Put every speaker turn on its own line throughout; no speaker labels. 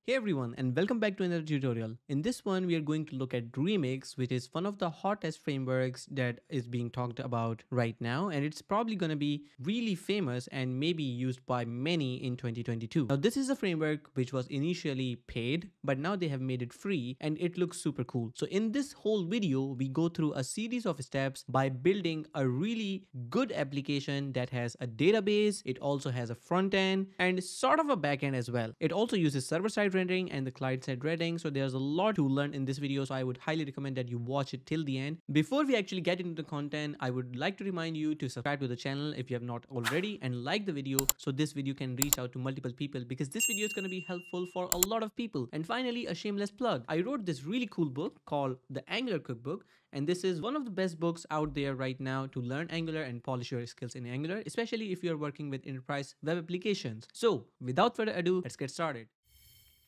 Hey everyone, and welcome back to another tutorial. In this one, we are going to look at Remix, which is one of the hottest frameworks that is being talked about right now, and it's probably going to be really famous and maybe used by many in 2022. Now, this is a framework which was initially paid, but now they have made it free and it looks super cool. So in this whole video, we go through a series of steps by building a really good application that has a database, it also has a front end and sort of a back end as well. It also uses server-side rendering and the client-side rendering, so there's a lot to learn in this video, so I would highly recommend that you watch it till the end. Before we actually get into the content, I would like to remind you to subscribe to the channel if you have not already and like the video so this video can reach out to multiple people, because this video is going to be helpful for a lot of people. And finally, a shameless plug. I wrote this really cool book called the Angular Cookbook, and this is one of the best books out there right now to learn Angular and polish your skills in Angular, especially if you are working with enterprise web applications. So without further ado, let's get started.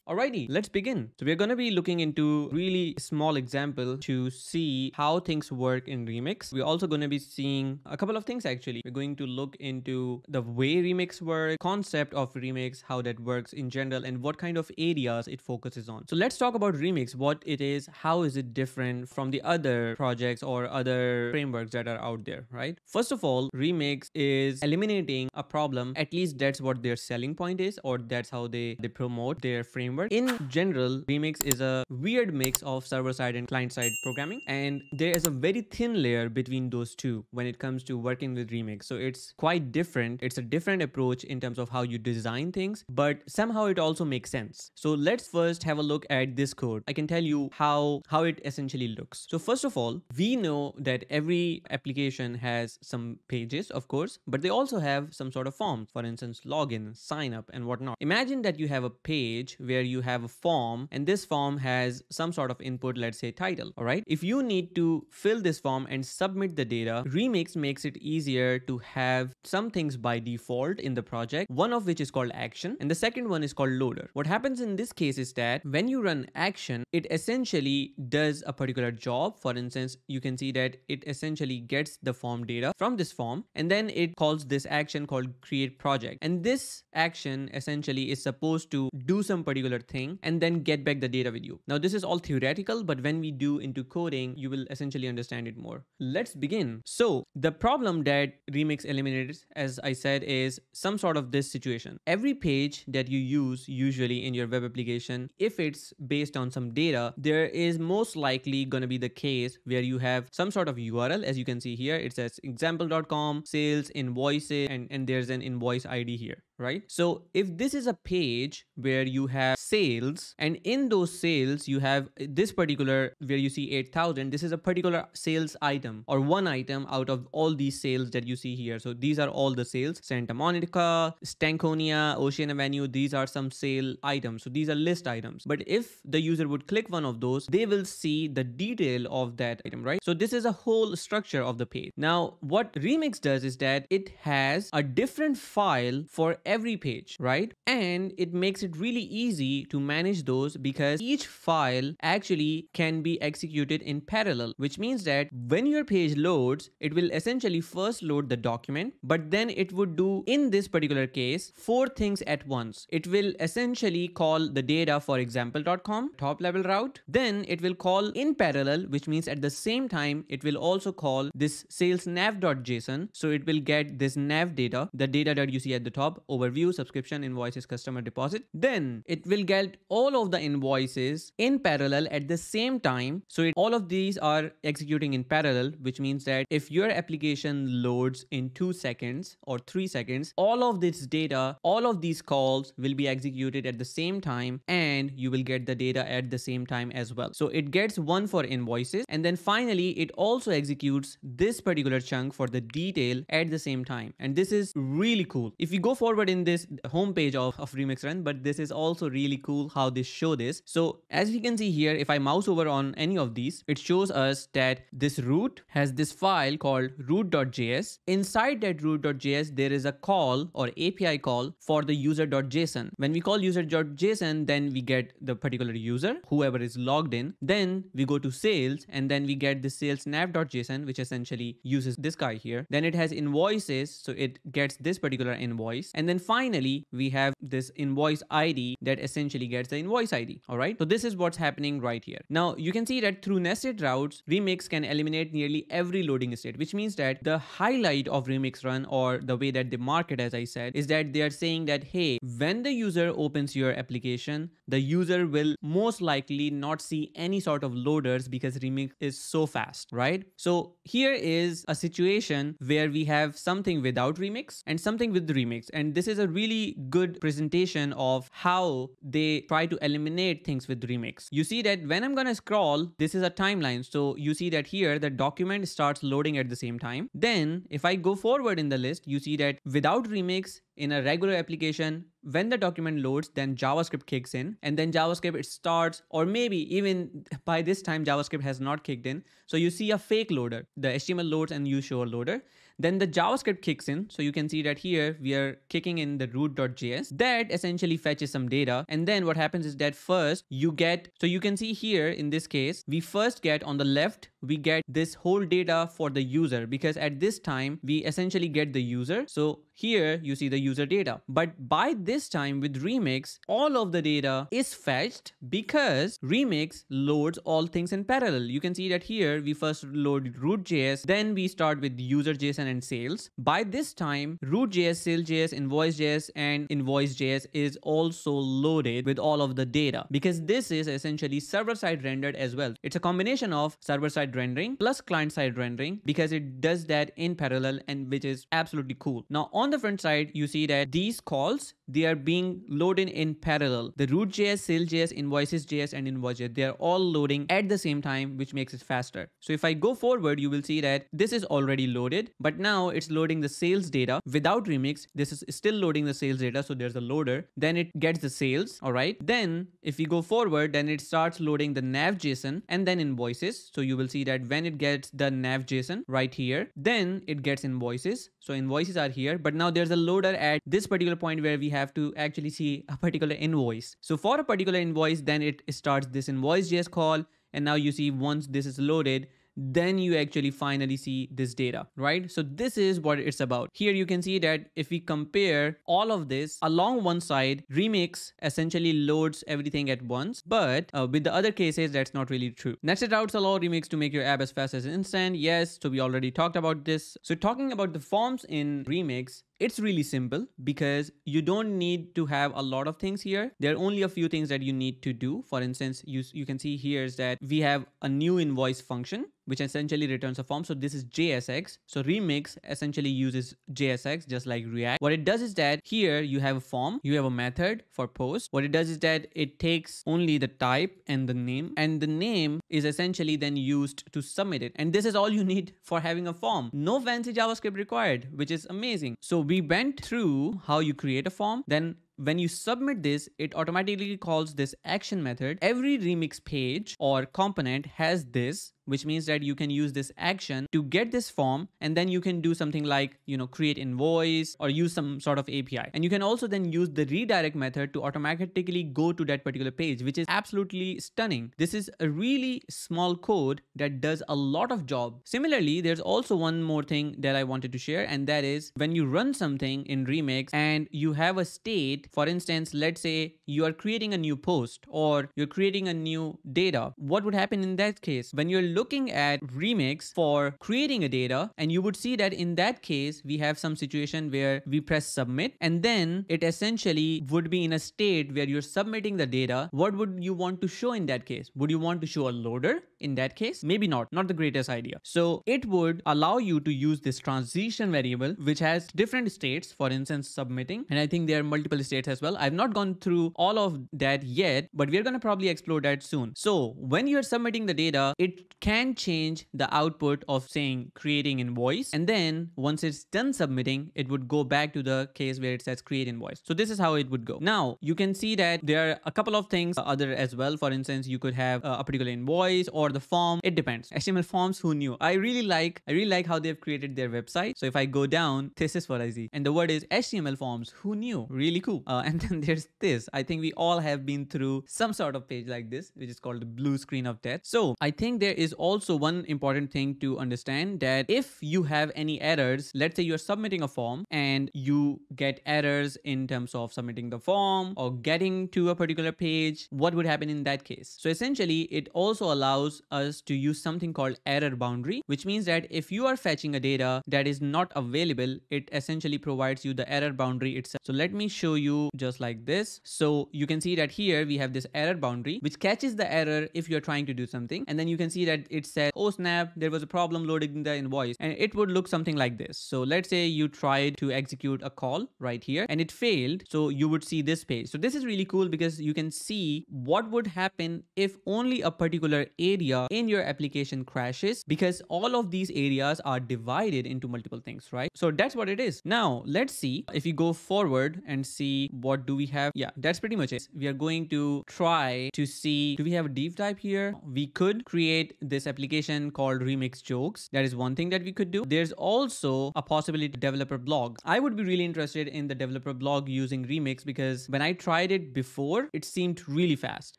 Alrighty, let's begin. So we're going to be looking into really small example to see how things work in Remix. We're also going to be seeing a couple of things actually. We're going to look into the way Remix works, concept of Remix, how that works in general, and what kind of areas it focuses on. So let's talk about Remix, what it is, how is it different from the other projects or other frameworks that are out there, right? First of all, Remix is eliminating a problem. At least that's what their selling point is, or that's how they promote their framework. In general, Remix is a weird mix of server-side and client-side programming, and there is a very thin layer between those two when it comes to working with Remix. So it's quite different. It's a different approach in terms of how you design things, but somehow it also makes sense. So let's first have a look at this code. I can tell you how it essentially looks. So first of all, we know that every application has some pages, of course, but they also have some sort of forms, for instance, login, sign up, and whatnot. Imagine that you have a page where you have a form, and this form has some sort of input, let's say title. All right. If you need to fill this form and submit the data, Remix makes it easier to have some things by default in the project, one of which is called action, and the second one is called loader. What happens in this case is that when you run action, it essentially does a particular job. For instance, you can see that it essentially gets the form data from this form, and then it calls this action called create project. And this action essentially is supposed to do some particular thing and then get back the data with you. Now, this is all theoretical, but when we do into coding, you will essentially understand it more. Let's begin. So the problem that Remix eliminates, as I said, is some sort of this situation. Every page that you use usually in your web application, if it's based on some data, there is most likely going to be the case where you have some sort of URL. As you can see here, it says example.com, sales, invoices, and there's an invoice ID here, right? So if this is a page where you have sales, and in those sales you have this particular where you see 8,000, this is a particular sales item or one item out of all these sales that you see here. So these are all the sales: Santa Monica, Stankonia, Ocean Avenue. These are some sale items. So these are list items. But if the user would click one of those, they will see the detail of that item, right? So this is a whole structure of the page. Now, what Remix does is that it has a different file for every page, right? And it makes it really easy to manage those because each file actually can be executed in parallel, which means that when your page loads, it will essentially first load the document, but then it would do, in this particular case, 4 things at once. It will essentially call the data for example.com, top level route. Then it will call in parallel, which means at the same time, it will also call this sales nav.json. So it will get this nav data, the data that you see at the top, overview, subscription, invoices, customer deposit. Then it will get all of the invoices in parallel at the same time. So all of these are executing in parallel, which means that if your application loads in 2 seconds or 3 seconds, all of this data, all of these calls will be executed at the same time, and you will get the data at the same time as well. So it gets one for invoices, and then finally it also executes this particular chunk for the detail at the same time. And this is really cool. If you go forward in this homepage of Remix.run, but this is also really cool how they show this. So as we can see here, if I mouse over on any of these, it shows us that this root has this file called root.js. Inside that root.js, there is a call or API call for the user.json. When we call user.json, then we get the particular user, whoever is logged in. Then we go to sales, and then we get the sales nav.json, which essentially uses this guy here. Then it has invoices, so it gets this particular invoice. And then finally, we have this invoice ID that essentially gets the invoice ID. All right. So this is what's happening right here. Now you can see that through nested routes, Remix can eliminate nearly every loading state, which means that the highlight of Remix.run, or the way that they market, as I said, is that they are saying that, hey, when the user opens your application, the user will most likely not see any sort of loaders because Remix is so fast, right? So here is a situation where we have something without Remix and something with Remix. And this is a really good presentation of how they try to eliminate things with Remix. You see that when I'm gonna scroll, this is a timeline. So you see that here the document starts loading at the same time. Then if I go forward in the list, you see that without Remix, in a regular application, when the document loads, then JavaScript kicks in, and then JavaScript it starts, or maybe even by this time JavaScript has not kicked in. So you see a fake loader. The HTML loads and you show a loader. Then the JavaScript kicks in. So you can see that here we are kicking in the root.js that essentially fetches some data. And then what happens is that first you get, so you can see here in this case, we first get on the left, we get this whole data for the user, because at this time we essentially get the user. So here you see the user data. But by this time with Remix, all of the data is fetched because Remix loads all things in parallel. You can see that here we first load root.js, then we start with user.json and sales. By this time, root.js, sales.js, invoice.js, and invoice.js is also loaded with all of the data, because this is essentially server-side rendered as well. It's a combination of server-side rendering plus client-side rendering, because it does that in parallel, and which is absolutely cool. Now on the front side, you see that these calls, they are being loaded in parallel. The root.js, sales.js, invoices.js, and invoice.js, they are all loading at the same time, which makes it faster. So if I go forward, you will see that this is already loaded, but now it's loading the sales data without Remix. This is still loading the sales data. So there's a loader, then it gets the sales. All right. Then if we go forward, then it starts loading the nav.json and then invoices. So you will see that when it gets the nav.json right here, then it gets invoices. So invoices are here, but now there's a loader at this particular point where we have to actually see a particular invoice. So for a particular invoice, then it starts this invoice.js call. And now you see once this is loaded, then you actually finally see this data, right? So this is what it's about. Here you can see that if we compare all of this along one side, Remix essentially loads everything at once, but with the other cases, that's not really true. Nested routes allow Remix to make your app as fast as instant. Yes, so we already talked about this. So talking about the forms in Remix, it's really simple because you don't need to have a lot of things here. There are only a few things that you need to do. For instance, you can see here is that we have a new invoice function, which essentially returns a form. So this is JSX. So Remix essentially uses JSX just like React. What it does is that here you have a form, you have a method for post. What it does is that it takes only the type and the name is essentially then used to submit it. And this is all you need for having a form. No fancy JavaScript required, which is amazing. So we went through how you create a form. Then when you submit this, it automatically calls this action method. Every Remix page or component has this, which means that you can use this action to get this form, and then you can do something like, create invoice or use some sort of API. And you can also then use the redirect method to automatically go to that particular page, which is absolutely stunning. This is a really small code that does a lot of job. Similarly, there's also one more thing that I wanted to share, and that is when you run something in Remix and you have a state, for instance, let's say you are creating a new post or you're creating a new data. What would happen in that case? When you're looking at Remix for creating a data, and you would see that in that case, we have some situation where we press submit, and then it essentially would be in a state where you're submitting the data. What would you want to show in that case? Would you want to show a loader in that case? Maybe not the greatest idea. So it would allow you to use this transition variable, which has different states, for instance, submitting. And I think there are multiple states as well. I've not gone through all of that yet, but we're going to probably explore that soon. So when you're submitting the data, it can change the output of saying creating invoice. And then once it's done submitting, it would go back to the case where it says create invoice. So this is how it would go. Now you can see that there are a couple of things other as well. For instance, you could have a particular invoice or the form. It depends. HTML forms, who knew? I really like how they've created their website. So if I go down, this is what I see. And the word is HTML forms. Who knew? Really cool. And then there's this. I think we all have been through some sort of page like this, which is called the blue screen of death. So I think there is is also one important thing to understand, that if you have any errors, let's say you're submitting a form and you get errors in terms of submitting the form or getting to a particular page, what would happen in that case? So essentially, it also allows us to use something called error boundary, which means that if you are fetching a data that is not available, it essentially provides you the error boundary itself. So let me show you just like this. So you can see that here we have this error boundary, which catches the error if you're trying to do something. And then you can see that it says, oh snap, there was a problem loading the invoice. And it would look something like this. So let's say you tried to execute a call right here and it failed. So you would see this page. So this is really cool because you can see what would happen if only a particular area in your application crashes, because all of these areas are divided into multiple things, right? So that's what it is. Now let's see if you go forward and see what do we have. Yeah, that's pretty much it. We are going to try to see, do we have a div type here? We could create this application called Remix Jokes. That is one thing that we could do. There's also a possibility to developer blog. I would be really interested in the developer blog using Remix because when I tried it before, it seemed really fast.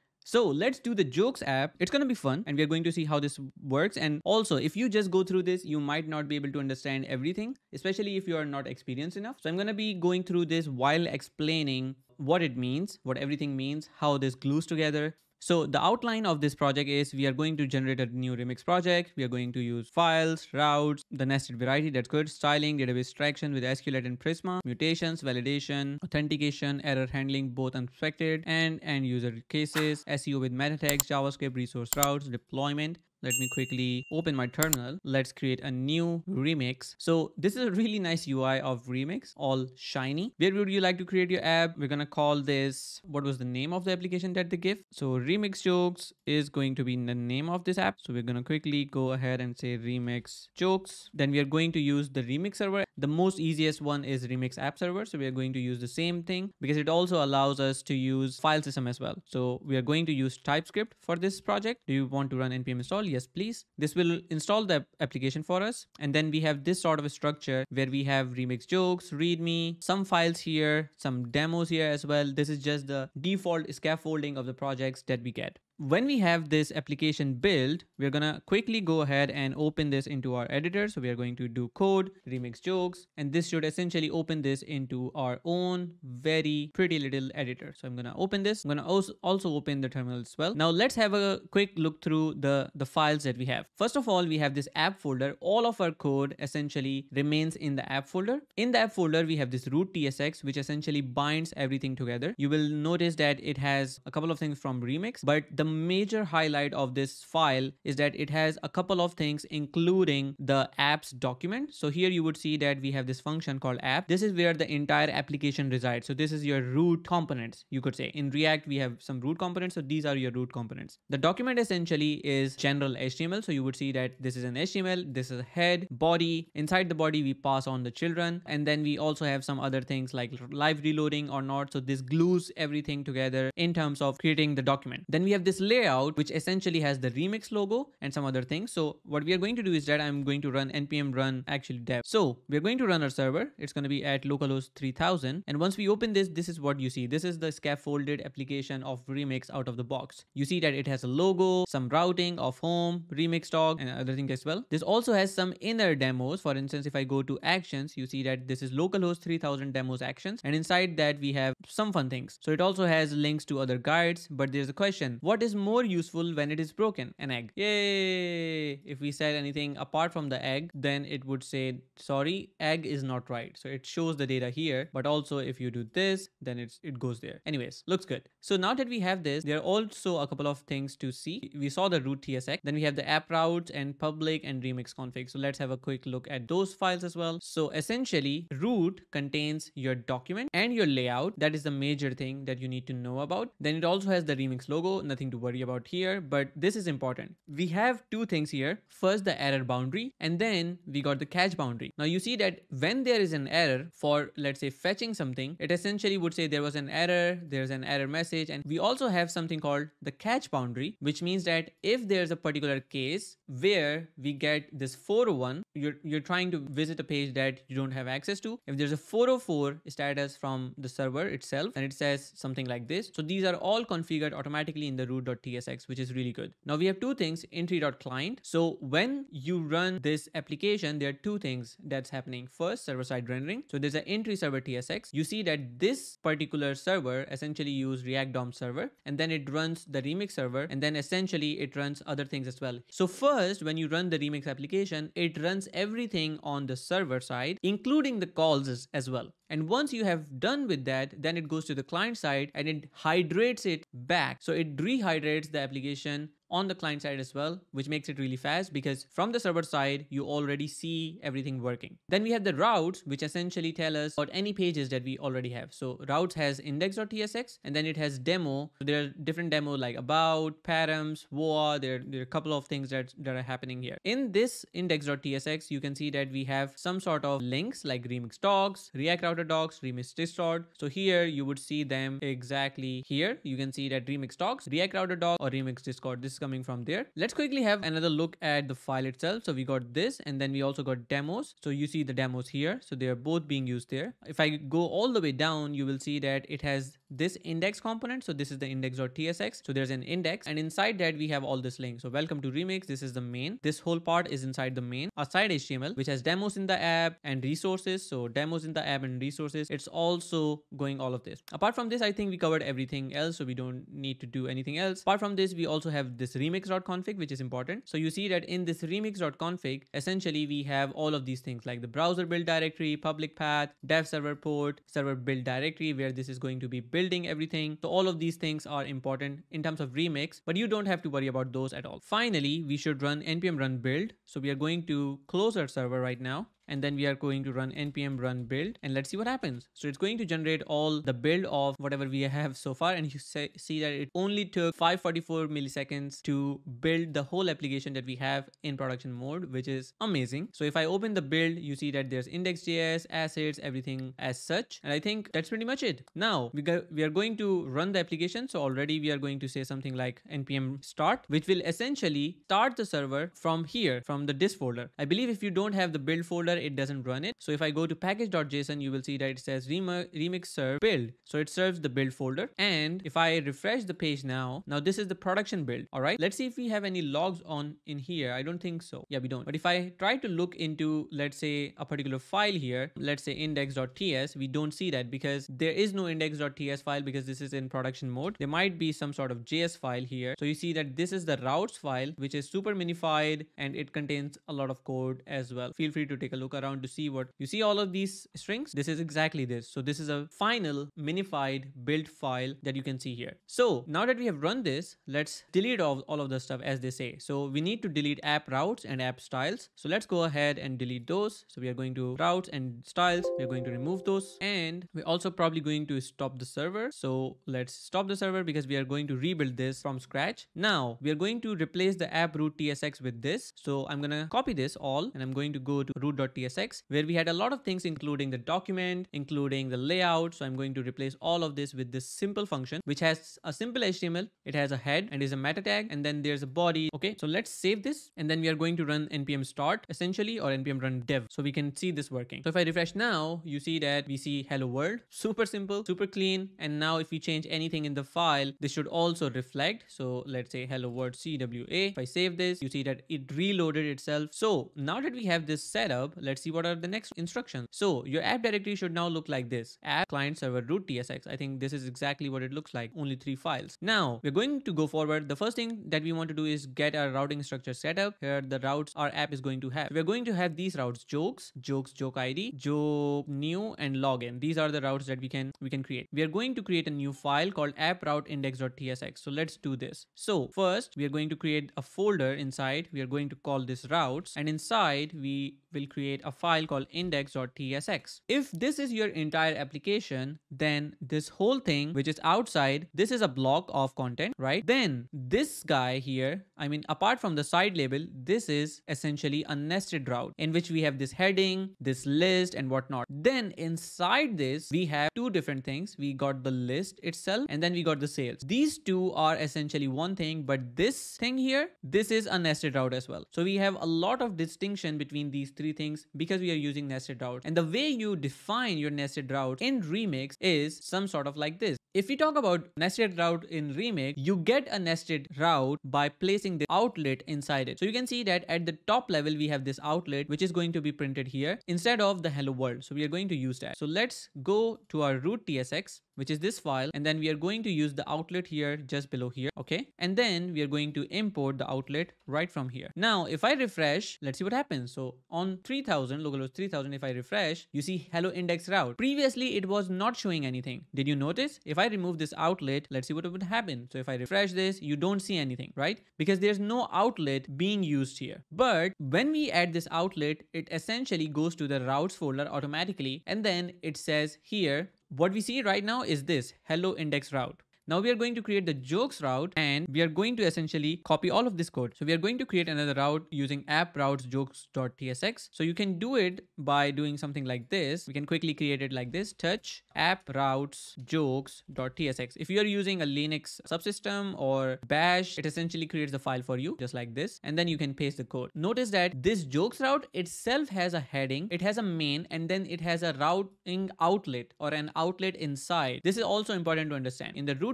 So let's do the jokes app. It's going to be fun and we're going to see how this works. And also, if you just go through this, you might not be able to understand everything, especially if you are not experienced enough. So I'm going to be going through this while explaining what it means, what everything means, how this glues together. So the outline of this project is we are going to generate a new Remix project. We are going to use files, routes, the nested variety, that's good, styling, database extraction with SQLite and Prisma, mutations, validation, authentication, error handling, both unexpected and end user cases, SEO with meta tags, JavaScript, resource routes, deployment. Let me quickly open my terminal. Let's create a new remix. So this is a really nice UI of Remix, all shiny. Where would you like to create your app? We're going to call this, what was the name of the application that they give? So Remix Jokes is going to be the name of this app. So we're going to quickly go ahead and say Remix Jokes. Then we are going to use the Remix server. The most easiest one is Remix app server. So we are going to use the same thing because it also allows us to use file system as well. So we are going to use TypeScript for this project. Do you want to run npm install? Yes, please. This will install the application for us. And then we have this sort of a structure where we have Remix Jokes, README, some files here, some demos here as well. This is just the default scaffolding of the projects that we get. When we have this application built, we're going to quickly go ahead and open this into our editor. So we are going to do code, Remix Jokes, and this should essentially open this into our own very pretty little editor. So I'm going to open this. I'm going to also open the terminal as well. Now let's have a quick look through the files that we have. First of all, we have this app folder. All of our code essentially remains in the app folder. In the app folder, we have this root tsx, which essentially binds everything together. You will notice that it has a couple of things from Remix, but the major highlight of this file is that it has a couple of things, including the apps document. So here you would see that we have this function called app. This is where the entire application resides. So this is your root components, you could say. In React, we have some root components. So these are your root components. The document essentially is general HTML. So you would see that this is an HTML, this is a head, body. Inside the body, we pass on the children. And then we also have some other things like live reloading or not. So this glues everything together in terms of creating the document. Then we have this layout, which essentially has the Remix logo and some other things. So what we are going to do is that I'm going to run npm run actually dev. So we're going to run our server. It's going to be at localhost 3000. And once we open this, this is what you see. This is the scaffolded application of Remix out of the box. You see that it has a logo, some routing of home, Remix dog, and other things as well. This also has some inner demos. For instance, if I go to actions, you see that this is localhost 3000 demos actions. And inside that we have some fun things. So it also has links to other guides, but there's a question. What is more useful when it is broken? An egg. Yay! If we said anything apart from the egg, then it would say, sorry, egg is not right. So it shows the data here, but also if you do this, then it goes there. Anyways, looks good. So now that we have this, there are also a couple of things to see. We saw the root tsx, then we have the app routes and public and remix config. So let's have a quick look at those files as well. So essentially, root contains your document and your layout. That is the major thing that you need to know about. Then it also has the remix logo, nothing to worry about here, but this is important. We have two things here. First, the error boundary, and then we got the catch boundary. Now you see that when there is an error for, let's say, fetching something, it essentially would say there was an error, there's an error message. And we also have something called the catch boundary, which means that if there's a particular case where we get this 401, you're trying to visit a page that you don't have access to. If there's a 404 status from the server itself, and it says something like this. So these are all configured automatically in the root root.tsx, which is really good. Now we have two things, entry.client. So when you run this application, there are two things that's happening. First, server-side rendering. So there's an entry server tsx. You see that this particular server essentially use React DOM server, and then it runs the Remix server, and then essentially it runs other things as well. So first, when you run the Remix application, it runs everything on the server side, including the calls as well. And once you have done with that, then it goes to the client side and it hydrates it back. So it rehydrates the application on the client side as well, which makes it really fast because from the server side, you already see everything working. Then we have the routes, which essentially tell us about any pages that we already have. So routes has index.tsx, and then it has demo. So there are different demo like about, params, voa. There are a couple of things that are happening here. In this index.tsx, you can see that we have some sort of links like remix docs, React router docs, remix distort. So here you would see them exactly here. You can see that remix docs, React router doc, or remix discord. This is coming from there. Let's quickly have another look at the file itself. So we got this, and then we also got demos. So you see the demos here. So they are both being used there. If I go all the way down, you will see that it has this index component. So this is the index.tsx. So there's an index, and inside that we have all this link. So welcome to Remix. This is the main. This whole part is inside the main. A side HTML, which has demos in the app and resources. So demos in the app and resources. It's also going all of this. Apart from this, I think we covered everything else. So we don't need to do anything else. Apart from this, we also have this remix.config, which is important. So you see that in this remix.config, essentially we have all of these things like the browser build directory, public path, dev server port, server build directory, where this is going to be building everything. So all of these things are important in terms of Remix, but you don't have to worry about those at all. Finally, we should run Npm Run Build. So we are going to close our server right now, and then we are going to run Npm Run Build, and let's see what happens. So it's going to generate all the build of whatever we have so far, and you see that it only took 544 milliseconds to build the whole application that we have in production mode, which is amazing. So if I open the build, you see that there's index.js, assets, everything as such, and I think that's pretty much it. Now we are going to run the application. So already we are going to say something like npm start, which will essentially start the server from here, from the disk folder. I believe if you don't have the build folder, it doesn't run it. So if I go to package.json, you will see that it says remix serve build. So it serves the build folder. And if I refresh the page now this is the production build. All right, let's see if we have any logs on in here. I don't think so. Yeah, we don't. But if I try to look into, let's say, a particular file here, let's say index.ts, we don't see that because there is no index.ts file because this is in production mode. There might be some sort of JS file here. So you see that this is the routes file, which is super minified, and it contains a lot of code as well. Feel free to take a look around to see what you see. All of these strings, this is exactly this. So this is a final minified build file that you can see here. So now that we have run this, let's delete all of the stuff, as they say. So we need to delete app routes and app styles. So let's go ahead and delete those. So we are going to routes and styles. We're going to remove those, and we're also probably going to stop the server. So let's stop the server because we are going to rebuild this from scratch. Now we are going to replace the app root tsx with this. So I'm gonna copy this all, and I'm going to go to root.tsx, where we had a lot of things, including the document, including the layout. So I'm going to replace all of this with this simple function, which has a simple HTML. It has a head and is a meta tag, and then there's a body. Okay, so let's save this, and then we are going to run npm start essentially, or npm run dev, so we can see this working. So if I refresh now, you see that we see hello world. Super simple, super clean. And now if we change anything in the file, this should also reflect. So let's say hello world CWA. If I save this, you see that it reloaded itself. So now that we have this set up, let's see what are the next instructions. So your app directory should now look like this: app client server root tsx. I think this is exactly what it looks like, only 3 files. Now we're going to go forward. The first thing that we want to do is get our routing structure set up. Here the routes our app is going to have. We're going to have these routes: jokes, joke ID, joke new, and login. These are the routes that we can create. We are going to create a new file called app route index.tsx. So let's do this. So first we are going to create a folder. Inside we are going to call this routes, and inside we will create a file called index.tsx. If this is your entire application, then this whole thing which is outside, this is a block of content, right? Then this guy here, I mean, apart from the side label, this is essentially a nested route in which we have this heading, this list, and whatnot. Then inside this, we have two different things. We got the list itself, and then we got the sales. These two are essentially one thing, but this thing here, this is a nested route as well. So we have a lot of distinction between these three things things because we are using nested route. And the way you define your nested route in Remix is some sort of like this. If we talk about nested route in Remix, you get a nested route by placing the outlet inside it. So you can see that at the top level, we have this outlet, which is going to be printed here instead of the hello world. So we are going to use that. So let's go to our root tsx, which is this file. And then we are going to use the outlet here just below here. Okay. And then we are going to import the outlet right from here. Now, if I refresh, let's see what happens. So on 3000, localhost 3000, if I refresh, you see hello index route. Previously, it was not showing anything. Did you notice? If I remove this outlet, let's see what would happen. So if I refresh this, you don't see anything, right? Because there's no outlet being used here. But when we add this outlet, it essentially goes to the routes folder automatically. And then it says here, what we see right now is this hello index route. Now we are going to create the jokes route and we are going to essentially copy all of this code. So we are going to create another route using app routes jokes.tsx. So you can do it by doing something like this. We can quickly create it like this: touch app routes jokes.tsx. If you are using a Linux subsystem or bash, it essentially creates the file for you just like this. And then you can paste the code. Notice that this jokes route itself has a heading, it has a main, and then it has a routing outlet or an outlet inside. This is also important to understand. In the root.tsx,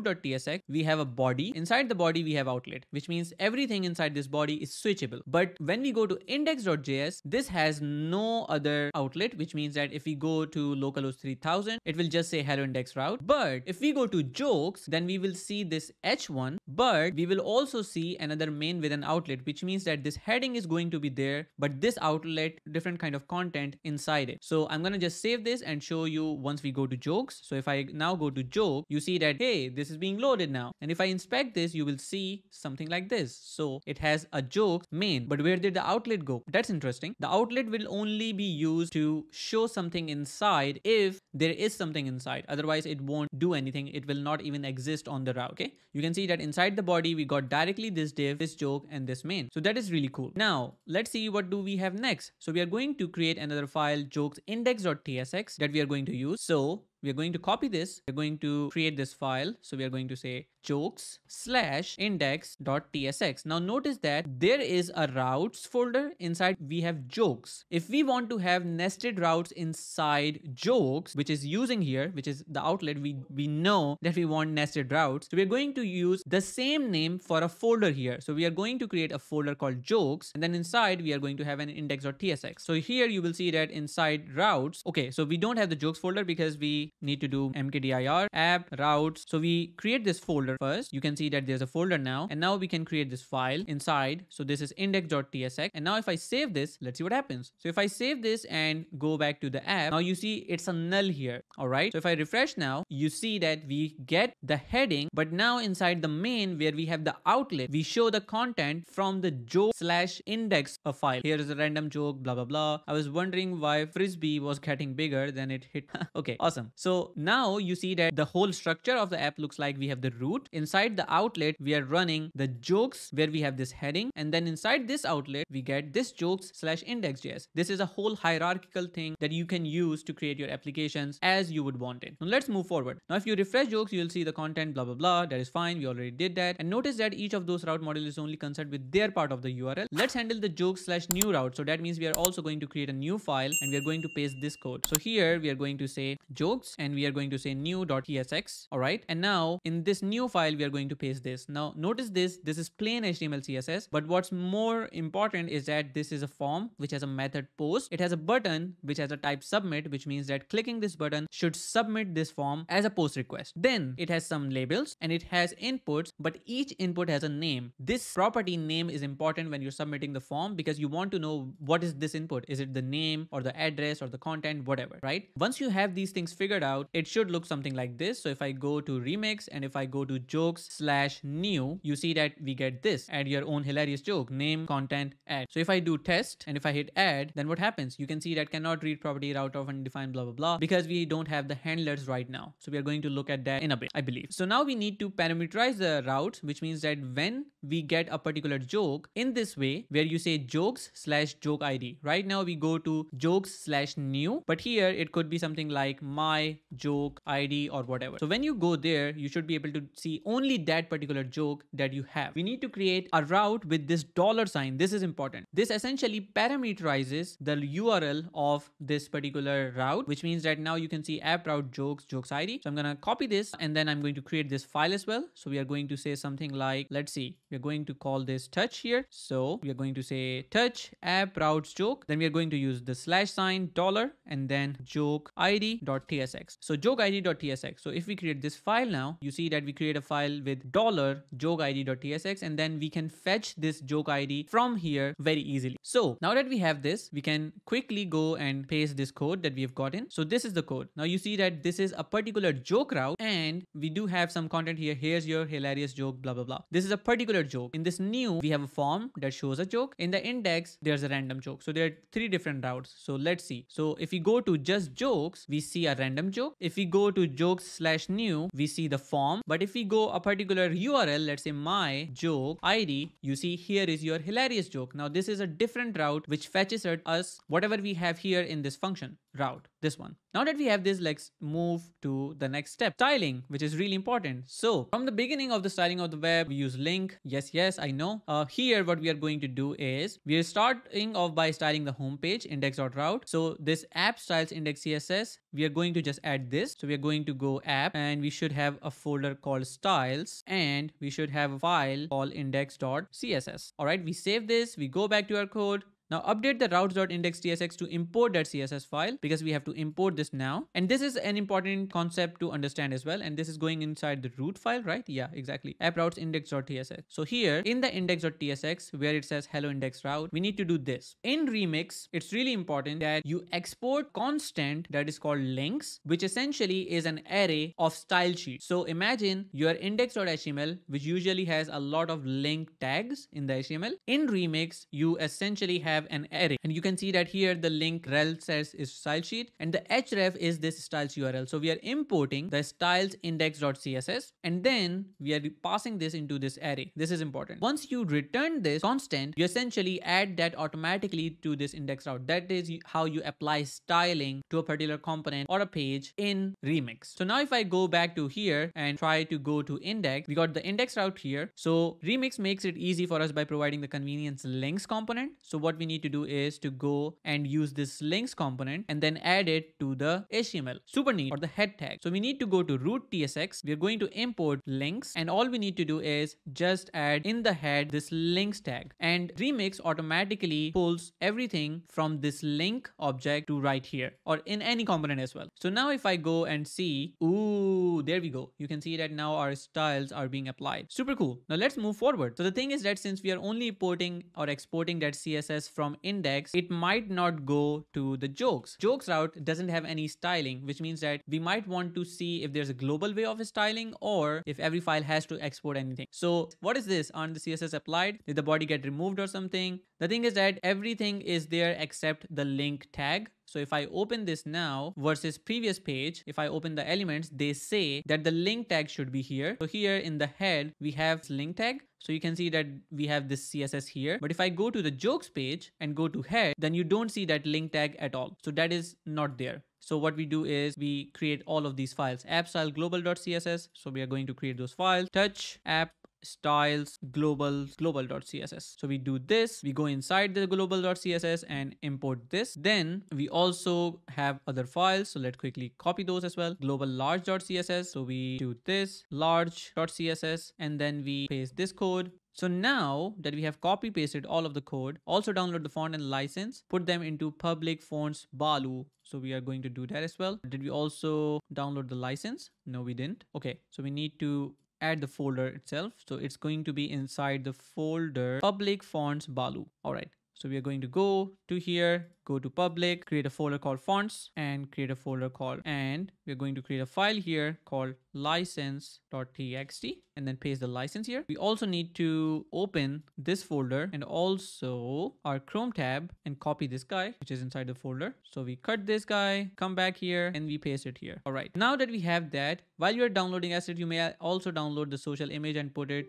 we have a body. Inside the body, we have outlet, which means everything inside this body is switchable. But when we go to index.js, this has no other outlet, which means that if we go to localhost 3000, it will just say hello index route. But if we go to jokes, then we will see this h1, but we will also see another main with an outlet, which means that this heading is going to be there, but this outlet, different kind of content inside it. So I'm going to just save this and show you once we go to jokes. So if I now go to joke, you see that, hey, this is being loaded now. And if I inspect this, you will see something like this. So it has a joke main, but where did the outlet go? That's interesting. The outlet will only be used to show something inside if there is something inside. Otherwise, it won't do anything. It will not even exist on the route. Okay. You can see that inside the body, we got directly this div, this joke, and this main. So that is really cool. Now let's see what do we have next. So we are going to create another file, jokes index.tsx, that we are going to use. So we are going to copy this. We're going to create this file. So we are going to say jokes/index.tsx. Now notice that there is a routes folder inside. We have jokes. If we want to have nested routes inside jokes, which is using here, which is the outlet, we know that we want nested routes. So we're going to use the same name for a folder here. So we are going to create a folder called jokes, and then inside we are going to have an index.tsx. So here you will see that inside routes. Okay, so we don't have the jokes folder because we need to do mkdir app routes. So we create this folder first. You can see that there's a folder now, and now we can create this file inside. So this is index.tsx. And now if I save this, let's see what happens. So if I save this and go back to the app, now you see it's a null here. All right. So if I refresh now, you see that we get the heading, but now inside the main where we have the outlet, we show the content from the joke/index a file. Here is a random joke, blah, blah, blah. I was wondering why frisbee was getting bigger than it hit. Okay, awesome. So now you see that the whole structure of the app looks like we have the root. Inside the outlet, we are running the jokes where we have this heading. And then inside this outlet, we get this jokes/index.js. This is a whole hierarchical thing that you can use to create your applications as you would want it. Now let's move forward. Now, if you refresh jokes, you'll see the content, blah, blah, blah. That is fine. We already did that. And notice that each of those route model is only concerned with their part of the URL. Let's handle the jokes/new route. So that means we are also going to create a new file and we are going to paste this code. So here we are going to say jokes and we are going to say new.tsx. All right. And now in this new file, we are going to paste this. Now notice this is plain HTML CSS, but what's more important is that this is a form which has a method post. It has a button which has a type submit, which means that clicking this button should submit this form as a post request. Then it has some labels and it has inputs, but each input has a name. This property name is important when you're submitting the form because you want to know what is this input. Is it the name or the address or the content, whatever, right? Once you have these things figured out, it should look something like this. So if I go to Remix and if I go to jokes/new, you see that we get this: add your own hilarious joke, name, content, add. So if I do test and if I hit add, then what happens? You can see that cannot read property route of undefined blah, blah, blah, because we don't have the handlers right now. So we are going to look at that in a bit, I believe. So now we need to parameterize the routes, which means that when we get a particular joke in this way, where you say jokes/joke ID, right now we go to jokes/new, but here it could be something like my my joke ID or whatever. So when you go there, you should be able to see only that particular joke that you have. We need to create a route with this dollar sign. This is important. This essentially parameterizes the URL of this particular route, which means that now you can see app route jokes ID. So I'm going to copy this and then I'm going to create this file as well. So we are going to say something like, let's see, we're going to call this touch here. So we are going to say touch app routes joke. Then we are going to use the slash sign dollar and then joke id.tsx. So joke id.tsx. So if we create this file now, you see that we create a file with dollar joke id.tsx and then we can fetch this joke ID from here very easily. So now that we have this, we can quickly go and paste this code that we have gotten. So this is the code. Now you see that this is a particular joke route and we do have some content here. Here's your hilarious joke, blah, blah, blah. This is a particular joke. In this new, we have a form that shows a joke. In the index, there's a random joke. So there are 3 different routes. So let's see. So if we go to just jokes, we see a random joke. If we go to jokes/new, we see the form. But if we go a particular URL, let's say my joke ID, you see here is your hilarious joke. Now this is a different route which fetches us whatever we have here in this function route, this one. Now that we have this, let's move to the next step, styling, which is really important. So from the beginning of the styling of the web, we use link. Yes, I know. Here, what we are going to do is we are starting off by styling the home page index.route. So this app styles index CSS, we are going to just add this. So we are going to go app and we should have a folder called styles and we should have a file called index.css. All right, we save this, we go back to our code. Now update the routes.index.tsx to import that CSS file because we have to import this now. And this is an important concept to understand as well. And this is going inside the root file, right? Yeah, exactly. App routes index.tsx. So here in the index.tsx where it says hello index route, we need to do this. In Remix, it's really important that you export constant that is called links, which essentially is an array of style sheets. So imagine your index.html, which usually has a lot of link tags in the HTML. In Remix, you essentially have an array and you can see that here the link rel says is style sheet and the href is this styles URL. So we are importing the styles index.css and then we are passing this into this array. This is important. Once you return this constant, you essentially add that automatically to this index route. That is how you apply styling to a particular component or a page in Remix. So now if I go back to here and try to go to index, we got the index route here. So Remix makes it easy for us by providing the convenience links component. So what we need to do is to go and use this links component and then add it to the HTML. Super neat, or the head tag. So we need to go to root tsx. We're going to import links and all we need to do is just add in the head this links tag and Remix automatically pulls everything from this link object to right here or in any component as well. So now if I go and see, ooh, there we go. You can see that now our styles are being applied. Super cool. Now let's move forward. So the thing is that since we are only importing or exporting that CSS from index, it might not go to the jokes. Jokes route doesn't have any styling, which means that we might want to see if there's a global way of styling or if every file has to export anything. So what is this? Aren't the CSS applied? Did the body get removed or something? The thing is that everything is there except the link tag. So if I open this now versus previous page, if I open the elements, they say that the link tag should be here. So here in the head, we have link tag. So you can see that we have this CSS here. But if I go to the jokes page and go to head, then you don't see that link tag at all. So that is not there. So what we do is we create all of these files, app style global.css. So we are going to create those files, touch app styles global.css. So we do this, we go inside the global.css and import this. Then we also have other files. So let's quickly copy those as well. Global large.css. So we do this large.css and then we paste this code. So now that we have copy pasted all of the code, also download the font and license, put them into public fonts Balu. So we are going to do that as well. Did we also download the license? No, we didn't. Okay, so we need to add the folder itself. So it's going to be inside the folder public fonts Balu. All right. So we are going to go to here, go to public, create a folder called fonts and create a folder called, and we're going to create a file here called license.txt and then paste the license here. We also need to open this folder and also our Chrome tab and copy this guy, which is inside the folder. So we cut this guy, come back here and we paste it here. All right. Now that we have that, while you're downloading asset, you may also download the social image and put it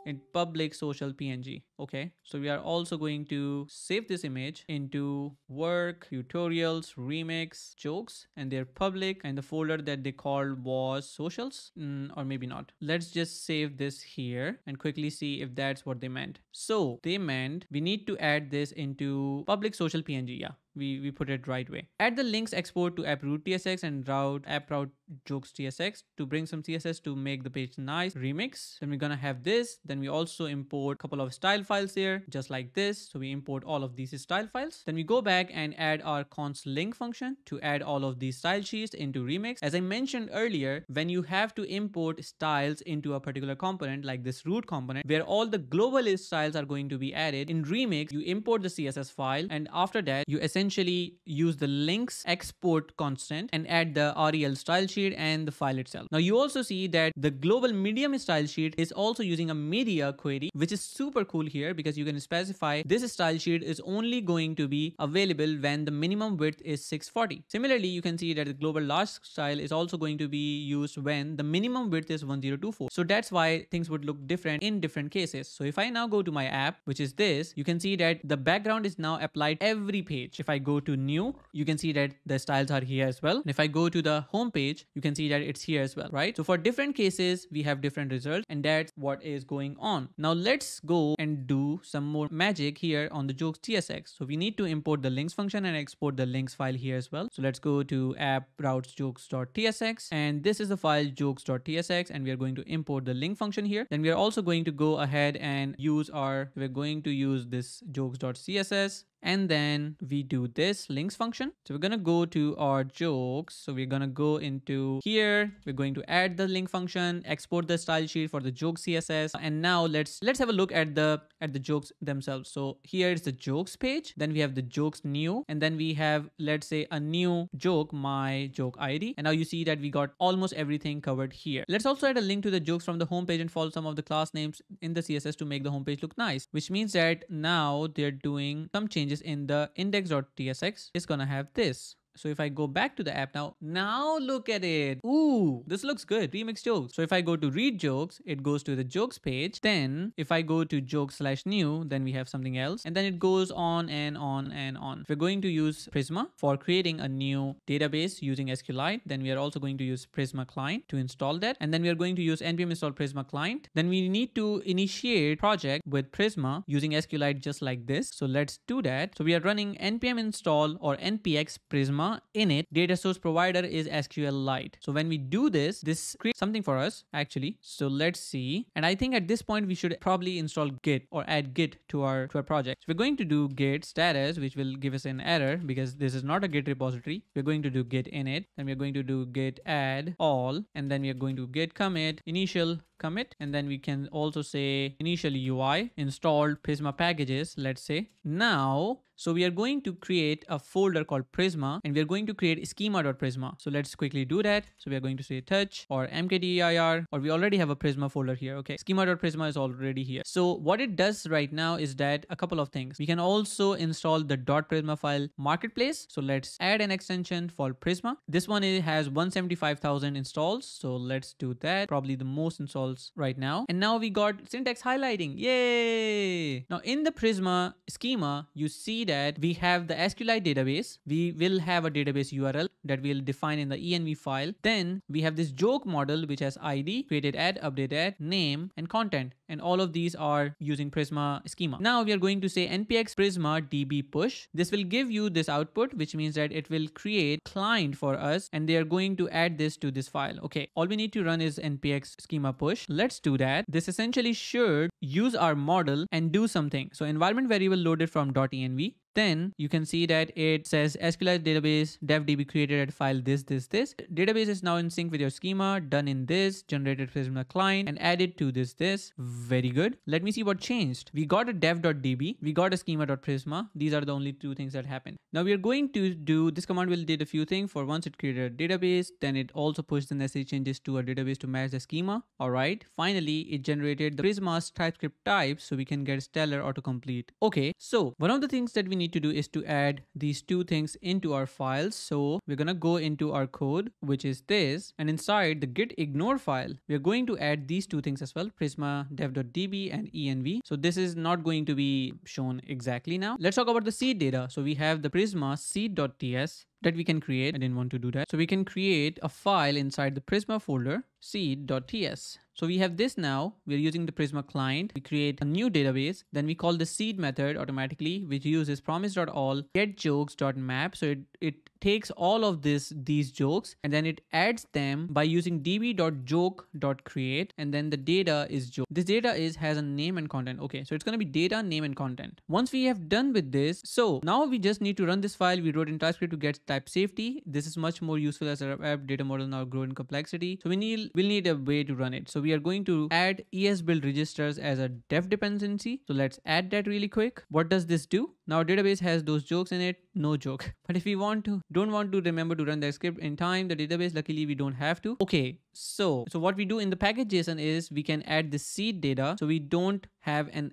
in public social PNG. Okay, so we are also going to save this image into work, tutorials, remix, jokes, and they're public, and the folder that they called was socials, or maybe not. Let's just save this here and quickly see if that's what they meant. So they meant we need to add this into public social PNG. Yeah, we put it right way. Add the links export to approot tsx and route app route jokes tsx to bring some css to make the page nice. Remix. Then we're gonna have this. Then we also import a couple of style files here, just like this. So we import all of these style files. Then we go back and add our const link function to add all of these style sheets into Remix. As I mentioned earlier, when you have to import styles into a particular component like this root component where all the global styles are going to be added, in Remix you import the CSS file, and after that you essentially use the links export constant and add the rel style sheet and the file itself. Now you also see that the global medium style sheet is also using a media query, which is super cool here because you can specify this style sheet is only going to be available when the minimum width is 640. Similarly, you can see that the global large style is also going to be used when the minimum width is 1024. So that's why things would look different in different cases. So if I now go to my app, which is this, you can see that the background is now applied every page. If I go to new, you can see that the styles are here as well. And if I go to the home page, you can see that it's here as well, right? So for different cases, we have different results, and that's what is going on. Now let's go and do some more magic here on the jokes tsx. So we need to import the links function and export the links file here as well. So let's go to app routes jokes.tsx, and this is the file jokes.tsx, and we are going to import the link function here. Then we are also going to go ahead and we're going to use this jokes.css, and then we do this links function. So we're going to go to our jokes. So we're going to go into here. We're going to add the link function, export the style sheet for the jokes CSS. And now let's have a look at the jokes themselves. So here is the jokes page. Then we have the jokes new, and then we have, let's say, a new joke, my joke ID. And now you see that we got almost everything covered here. Let's also add a link to the jokes from the homepage and follow some of the class names in the CSS to make the homepage look nice, which means that now they're doing some changes in the index.tsx. Is gonna have this. So if I go back to the app now look at it. Ooh, this looks good. Remix jokes. So if I go to read jokes, it goes to the jokes page. Then if I go to jokes/new, then we have something else. And then it goes on and on and on. We're going to use Prisma for creating a new database using SQLite. Then we are also going to use Prisma client to install that. And then we are going to use npm install Prisma client. Then we need to initiate project with Prisma using SQLite just like this. So let's do that. So we are running npm install or npx Prisma init. Data source provider is SQLite. So when we do this creates something for us actually. So let's see. And I think at this point we should probably install git or add git to our project. So we're going to do git status, which will give us an error because this is not a git repository. We're going to do git init. Then we're going to do git add all, and then we are going to git commit initial commit, and then we can also say initial UI installed Prisma packages, let's say. Now so we are going to create a folder called Prisma, and we are going to create schema.prisma. So let's quickly do that. So we are going to say touch or mkdir, or we already have a Prisma folder here. Okay, schema.prisma is already here. So what it does right now is that a couple of things. We can also install the .prisma file marketplace. So let's add an extension for Prisma. This one has 175,000 installs. So let's do that. Probably the most installs right now. And now we got syntax highlighting. Yay! Now in the Prisma schema, you see that we have the SQLite database. We will have a database URL that we'll define in the env file. Then we have this joke model which has ID, created add, update add, name, and content. And all of these are using Prisma schema. Now we are going to say npx prisma db push. This will give you this output, which means that it will create client for us, and they are going to add this to this file. Okay, all we need to run is npx schema push. Let's do that. This essentially should use our model and do something. So environment variable loaded from .env. Then you can see that it says SQLite database devdb created at file this. Database is now in sync with your schema, done in this, generated Prisma client, and added to this. Very good. Let me see what changed. We got a dev.db, we got a schema.prisma. These are the only two things that happened. Now we are going to do, this command will did a few things. For once it created a database, then it also pushed the necessary changes to a database to match the schema. All right. Finally, it generated the Prisma's TypeScript types so we can get stellar autocomplete. Okay. So one of the things that we need need to do is to add these two things into our files. So we're gonna go into our code, which is this, and inside the git ignore file, we're going to add these two things as well, prisma dev.db and env. So this is not going to be shown exactly now. Let's talk about the seed data. So we have the prisma seed.ts that we can create. I didn't want to do that. So we can create a file inside the Prisma folder, seed.ts. So we have this now. We're using the Prisma client. We create a new database. Then we call the seed method automatically, which uses promise.all getJokes.map. So it takes all of these jokes and then it adds them by using db.joke.create, and then the data is joke. This data has a name and content. Okay, so it's going to be data, name, and content. Once we have done with this, so now we just need to run this file. We wrote in TypeScript to get type safety. This is much more useful as our app data model now grow in complexity. So we'll need a way to run it. So we are going to add esbuild registers as a dev dependency. So let's add that really quick. What does this do? Now our database has those jokes in it, no joke. But if we don't want to remember to run that script in time, the database, luckily we don't have to. Okay, so what we do in the package.json is we can add the seed data. So we don't have an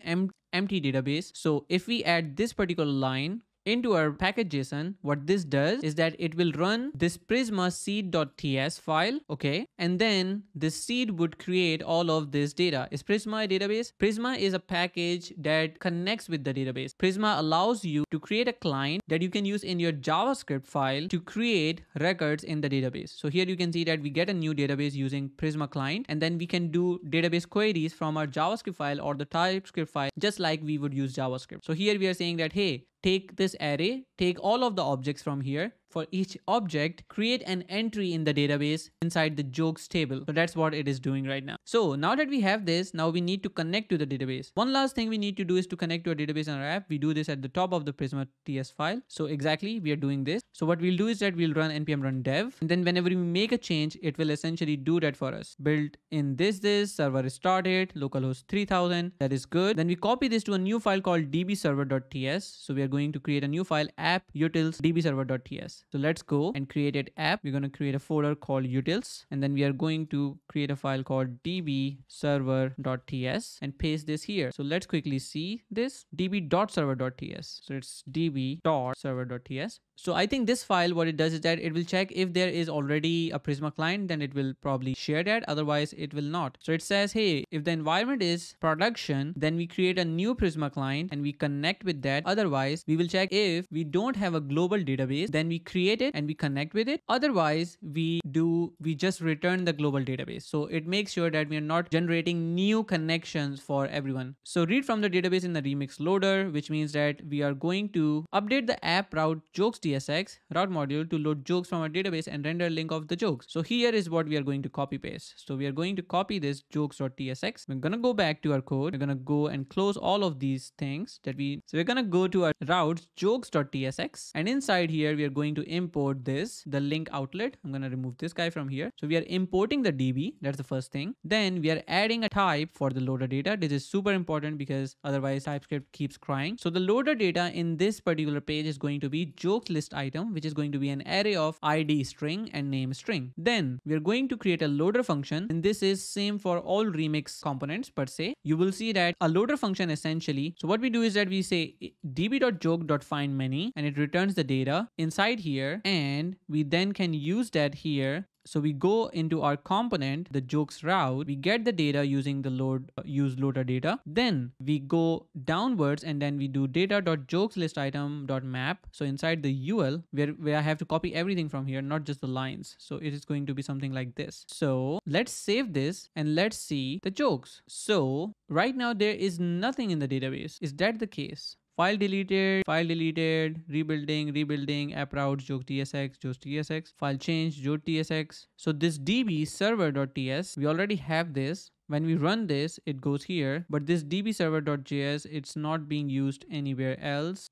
empty database. So if we add this particular line into our package.json, what this does is that it will run this prisma seed.ts file, okay? And then the seed would create all of this data. Is Prisma a database? Prisma is a package that connects with the database. Prisma allows you to create a client that you can use in your JavaScript file to create records in the database. So here you can see that we get a new database using Prisma client, and then we can do database queries from our JavaScript file or the TypeScript file, just like we would use JavaScript. So here we are saying that, hey, take this array, take all of the objects from here. For each object, create an entry in the database inside the jokes table. So that's what it is doing right now. So now that we have this, now we need to connect to the database. One last thing we need to do is to connect to a database in our app. We do this at the top of the Prisma TS file. So exactly, we are doing this. So what we'll do is that we'll run npm run dev, and then whenever we make a change, it will essentially do that for us. Built in this server is started, localhost 3000. That is good. Then we copy this to a new file called dbserver.ts. So we are going to create a new file, app utils dbserver.ts. So let's go and create an app. We're going to create a folder called utils, and then we are going to create a file called dbserver.ts and paste this here. So let's quickly see this db.server.ts. So it's db.server.ts. So I think this file, what it does is that it will check if there is already a Prisma client, then it will probably share that. Otherwise it will not. So it says, hey, if the environment is production, then we create a new Prisma client and we connect with that. Otherwise we will check if we don't have a global database, then we create it and we connect with it. Otherwise we just return the global database. So it makes sure that we are not generating new connections for everyone. So read from the database in the remix loader, which means that we are going to update the app route jokes tsx route module to load jokes from our database and render a link of the jokes. So here is what we are going to copy paste. So we are going to copy this jokes.tsx. We're going to go back to our code. We're going to go and close all of these things so we're going to go to our routes jokes.tsx, and inside here we are going to import the link outlet. I'm going to remove this guy from here. So we are importing the DB. That's the first thing. Then we are adding a type for the loader data. This is super important because otherwise TypeScript keeps crying. So the loader data in this particular page is going to be jokes list item, which is going to be an array of ID string and name string. Then we are going to create a loader function, and this is same for all remix components per se. You will see that a loader function essentially, so what we do is that we say db.joke.findMany, and it returns the data inside here, and we then can use that here. So we go into our component, the jokes route, we get the data using the use loader data. Then we go downwards and then we do data.jokeslistItem.map. So inside the UL, where I have to copy everything from here, not just the lines. So it is going to be something like this. So let's save this and let's see the jokes. So right now there is nothing in the database. Is that the case? File deleted, rebuilding, app routes, jokes.tsx, file change, jokes.tsx. So this db server.ts, we already have this. When we run this, it goes here, but this dbserver.js, it's not being used anywhere else.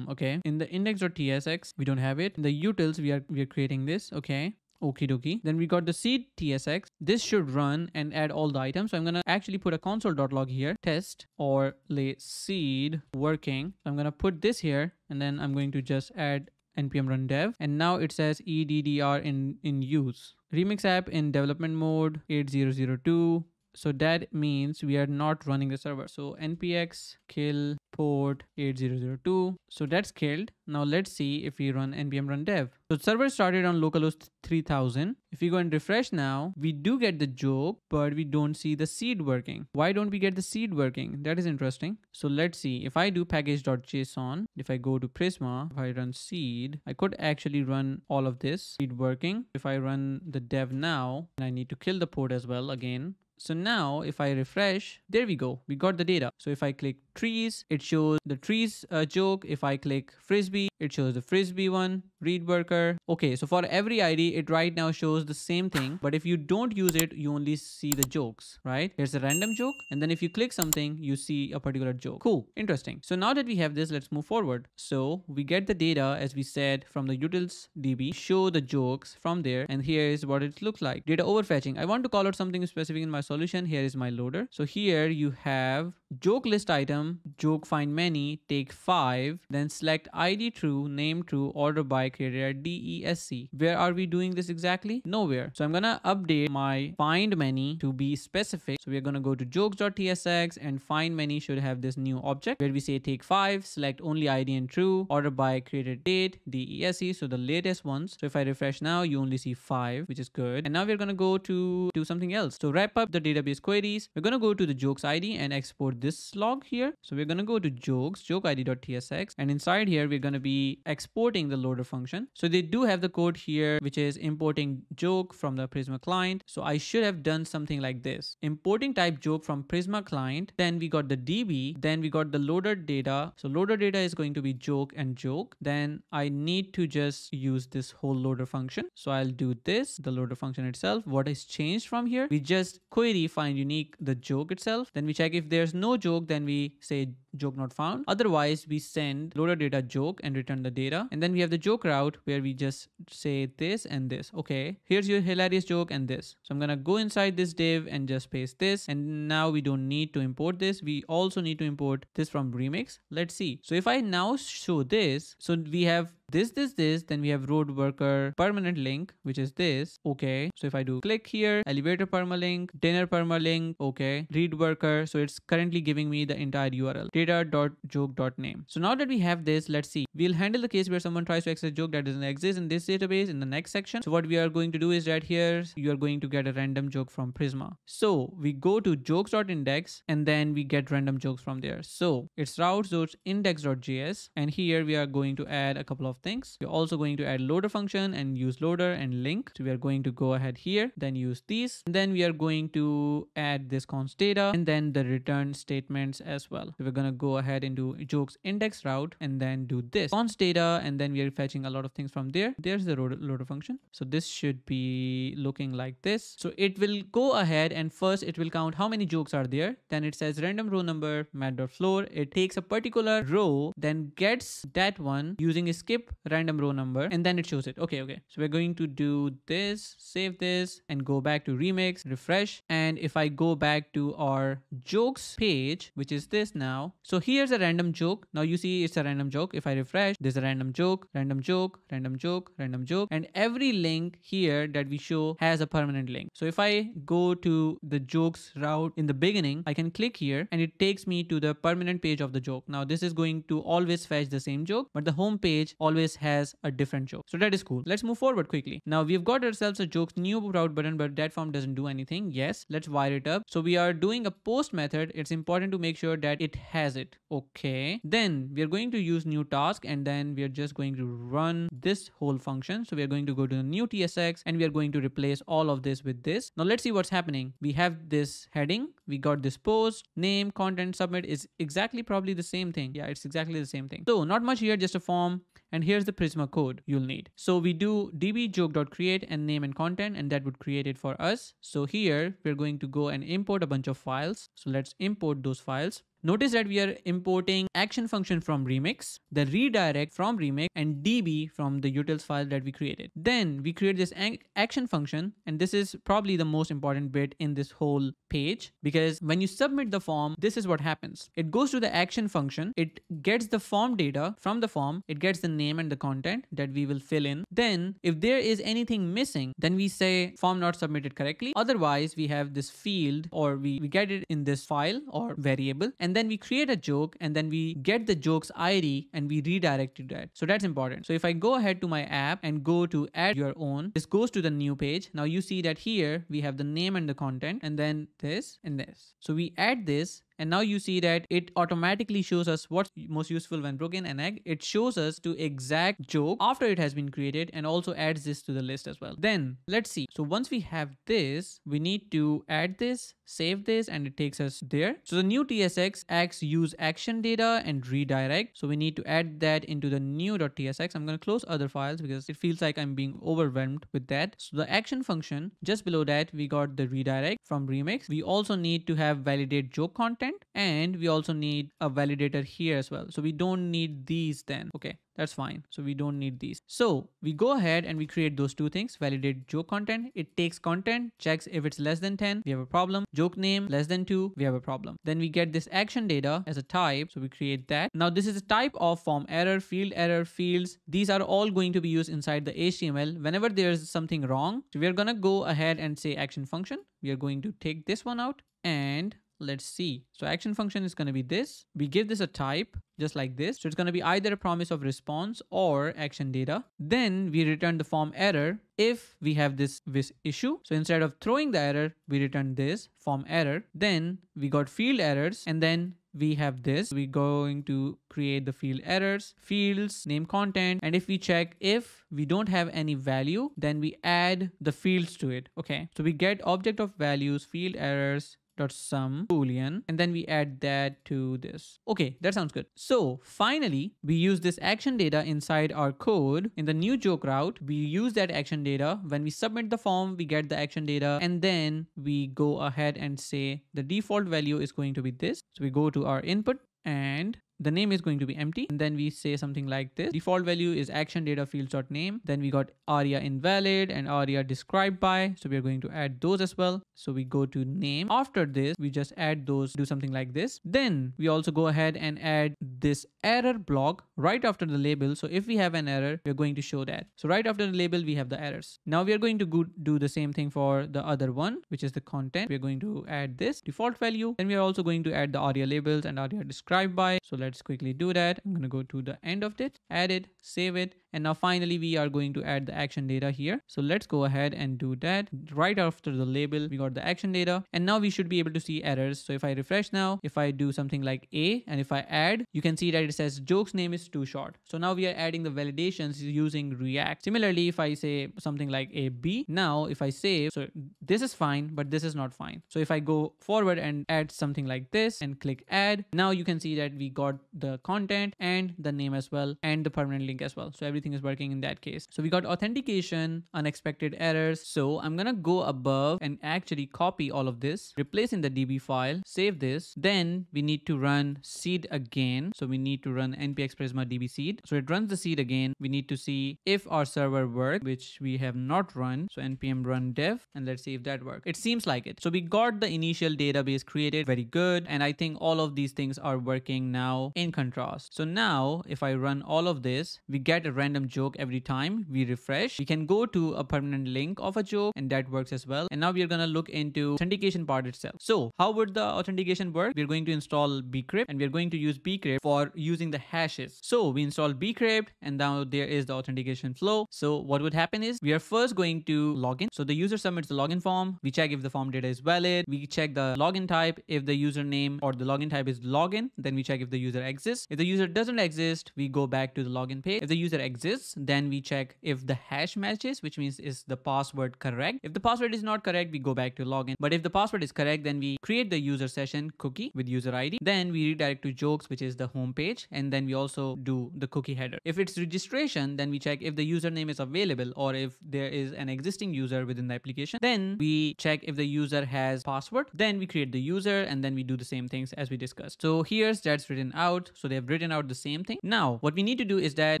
Okay. In the index.tsx, we don't have it. In the utils, we are creating this. Okay. Okie dokie. Then we got the seed tsx. This should run and add all the items. So I'm going to actually put a console.log here, test or lay seed working. So I'm going to put this here, and then I'm going to just add npm run dev. And now it says EDDR in use. Remix app in development mode 8002. So that means we are not running the server. So npx kill port 8002. So that's killed. Now let's see if we run npm run dev. So server started on localhost 3000. If we go and refresh now, we do get the joke, but we don't see the seed working. Why don't we get the seed working? That is interesting. So let's see. If I do package.json, if I go to Prisma, if I run seed, I could actually run all of this seed working. If I run the dev now, and I need to kill the port as well again. So now if I refresh, there we go. We got the data. So if I click trees, it shows the trees joke. If I click frisbee, it shows the frisbee one, read worker. Okay, so for every ID, it right now shows the same thing. But if you don't use it, you only see the jokes, right? Here's a random joke. And then if you click something, you see a particular joke. Cool, interesting. So now that we have this, let's move forward. So we get the data, as we said, from the utils DB, show the jokes from there. And here is what it looks like. Data overfetching. I want to call out something specific in my solution. Here is my loader. So here you have joke list item, joke find many, take 5, then select ID true, name true, order by created at DESC. Where are we doing this exactly? Nowhere. So I'm gonna update my find many to be specific. So we're gonna go to jokes.tsx and find many should have this new object where we say take 5, select only ID and true, order by created date, DESC, so the latest ones. So if I refresh now, you only see 5, which is good. And now we're gonna go to do something else. So wrap up the database queries. We're gonna go to the jokes ID and export this log here. So we're gonna go to jokes, jokeid.tsx, and inside here we're gonna be exporting the loader function. So they do have the code here, which is importing joke from the Prisma client. So I should have done something like this: importing type joke from Prisma client. Then we got the DB. Then we got the loader data. So loader data is going to be joke and joke. Then I need to just use this whole loader function. So I'll do this, the loader function itself. What is changed from here? We just query find unique the joke itself. Then we check if there's no joke, then we say joke not found. Otherwise, we send loader data joke and return the data. And then we have the joke route where we just say this and this. Okay, here's your hilarious joke and this. So I'm gonna go inside this div and just paste this. And now we don't need to import this. We also need to import this from Remix. Let's see. So if I now show this, so we have this, then we have road worker permanent link, which is this. Okay, so if I do click here, elevator permalink, dinner permalink, okay, read worker. So it's currently giving me the entire URL, data.joke.name. So now that we have this, let's see. We'll handle the case where someone tries to access a joke that doesn't exist in this database in the next section. So what we are going to do is that here you are going to get a random joke from Prisma. So we go to jokes.index and then we get random jokes from there. So it's routes.index.js, and here we are going to add a couple of things. We're also going to add loader function and use loader and link. So we are going to go ahead here, then use these. And then we are going to add this const data and then the return statements as well. So we're going to go ahead into jokes index route and then do this const data, and then we are fetching a lot of things from there. There's the loader function. So this should be looking like this. So it will go ahead and first it will count how many jokes are there. Then it says random row number mat.floor. It takes a particular row, then gets that one using a skip random row number, and then it shows it. Okay. So we're going to do this, save this, and go back to Remix, refresh. And if I go back to our jokes page, which is this now, so here's a random joke. Now you see it's a random joke. If I refresh, there's a random joke, random joke, random joke, random joke, and every link here that we show has a permanent link. So if I go to the jokes route in the beginning, I can click here and it takes me to the permanent page of the joke. Now this is going to always fetch the same joke, but the home page always has a different joke. So that is cool. Let's move forward quickly. Now we've got ourselves a jokes new route button, but that form doesn't do anything. Yes, let's wire it up. So we are doing a post method. It's important to make sure that it has it. Okay. Then we are going to use new task, and then we are just going to run this whole function. So we are going to go to the new TSX and we are going to replace all of this with this. Now let's see what's happening. We have this heading. We got this post, name, content, submit is exactly probably the same thing. Yeah, it's exactly the same thing. So not much here, just a form. And here's the Prisma code you'll need. So we do db-joke.create and name and content, and that would create it for us. So here we're going to go and import a bunch of files. So let's import those files. Notice that we are importing action function from Remix, the redirect from Remix, and db from the utils file that we created. Then we create this action function, and this is probably the most important bit in this whole page, because when you submit the form, this is what happens. It goes to the action function, it gets the form data from the form, it gets the name and the content that we will fill in. Then if there is anything missing, then we say form not submitted correctly. Otherwise, we have this field, or we get it in this file or variable, and then we create a joke, and then we get the joke's ID and we redirect to that. So that's important. So if I go ahead to my app and go to add your own, this goes to the new page. Now you see that here we have the name and the content, and then this and this. So we add this, and now you see that it automatically shows us what's most useful when broken and egg. It shows us to exact joke after it has been created, and also adds this to the list as well. Then let's see. So once we have this, we need to add this, save this, and it takes us there. So the new TSX acts use action data and redirect. So we need to add that into the new.tsx. I'm going to close other files because it feels like I'm being overwhelmed with that. So the action function, just below that, we got the redirect from Remix. We also need to have validate joke content, and we also need a validator here as well. So we don't need these then. Okay, that's fine. So we don't need these. So we go ahead and we create those two things. Validate joke content. It takes content, checks if it's less than 10, we have a problem. Joke name less than 2, we have a problem. Then we get this action data as a type. So we create that. Now this is a type of form error, field error, fields. These are all going to be used inside the HTML whenever there's something wrong. So we're going to go ahead and say action function. We are going to take this one out, and let's see. So action function is going to be this. We give this a type just like this. So it's going to be either a promise of response or action data. Then we return the form error if we have this issue. So instead of throwing the error, we return this form error. Then we got field errors, and then we have this. We're going to create the field errors, fields, name, content. And if we check if we don't have any value, then we add the fields to it. Okay. So we get object of values, field errors, .sum boolean, and then we add that to this. Okay, that sounds good. So finally, we use this action data inside our code. In the new joke route, we use that action data. When we submit the form, we get the action data, and then we go ahead and say the default value is going to be this. So we go to our input, and the name is going to be empty, and then we say something like this. Default value is action data fields.name. Then we got aria invalid and aria described by, so we are going to add those as well. So we go to name. After this, we just add those, do something like this. Then we also go ahead and add this error block right after the label. So if we have an error, we're going to show that. So right after the label, we have the errors. Now we are going to go do the same thing for the other one, which is the content. We're going to add this default value. Then we are also going to add the aria labels and aria described by. So let's quickly do that. I'm going to go to the end of it, add it, save it. And now finally, we are going to add the action data here. So let's go ahead and do that. Right after the label, we got the action data, and now we should be able to see errors. So if I refresh now, if I do something like A, and if I add, you can see that it says joke's name is too short. So now we are adding the validations using React. Similarly, if I say something like AB, now if I save, so this is fine, but this is not fine. So if I go forward and add something like this and click add, now you can see that we got the content and the name as well, and the permanent link as well. So everything is working in that case. So we got authentication, unexpected errors. So I'm gonna go above and actually copy all of this, replace in the DB file, save this. Then we need to run seed again. So we need to run npx prisma db seed. So it runs the seed again. We need to see if our server works, which we have not run. So npm run dev, and let's see if that works. It seems like it. So we got the initial database created, very good. And I think all of these things are working now in contrast. So now if I run all of this, we get a random joke every time we refresh. We can go to a permanent link of a joke, and that works as well. And now we are going to look into authentication part itself. So how would the authentication work? We're going to install bcrypt, and we're going to use bcrypt for using the hashes. So we install bcrypt, and now there is the authentication flow. So what would happen is we are first going to login. So the user submits the login form. We check if the form data is valid. We check the login type. If the username or the login type is login, then we check if the user exists. If the user doesn't exist, we go back to the login page. If the user exists, then we check if the hash matches, which means is the password correct. If the password is not correct, we go back to login. But if the password is correct, then we create the user session cookie with user ID. Then we redirect to jokes, which is the home page. And then we also do the cookie header. If it's registration, then we check if the username is available or if there is an existing user within the application. Then we check if the user has password. Then we create the user, and then we do the same things as we discussed. So here's that's written
out. So they have written out the same thing. Now, what we need to do is that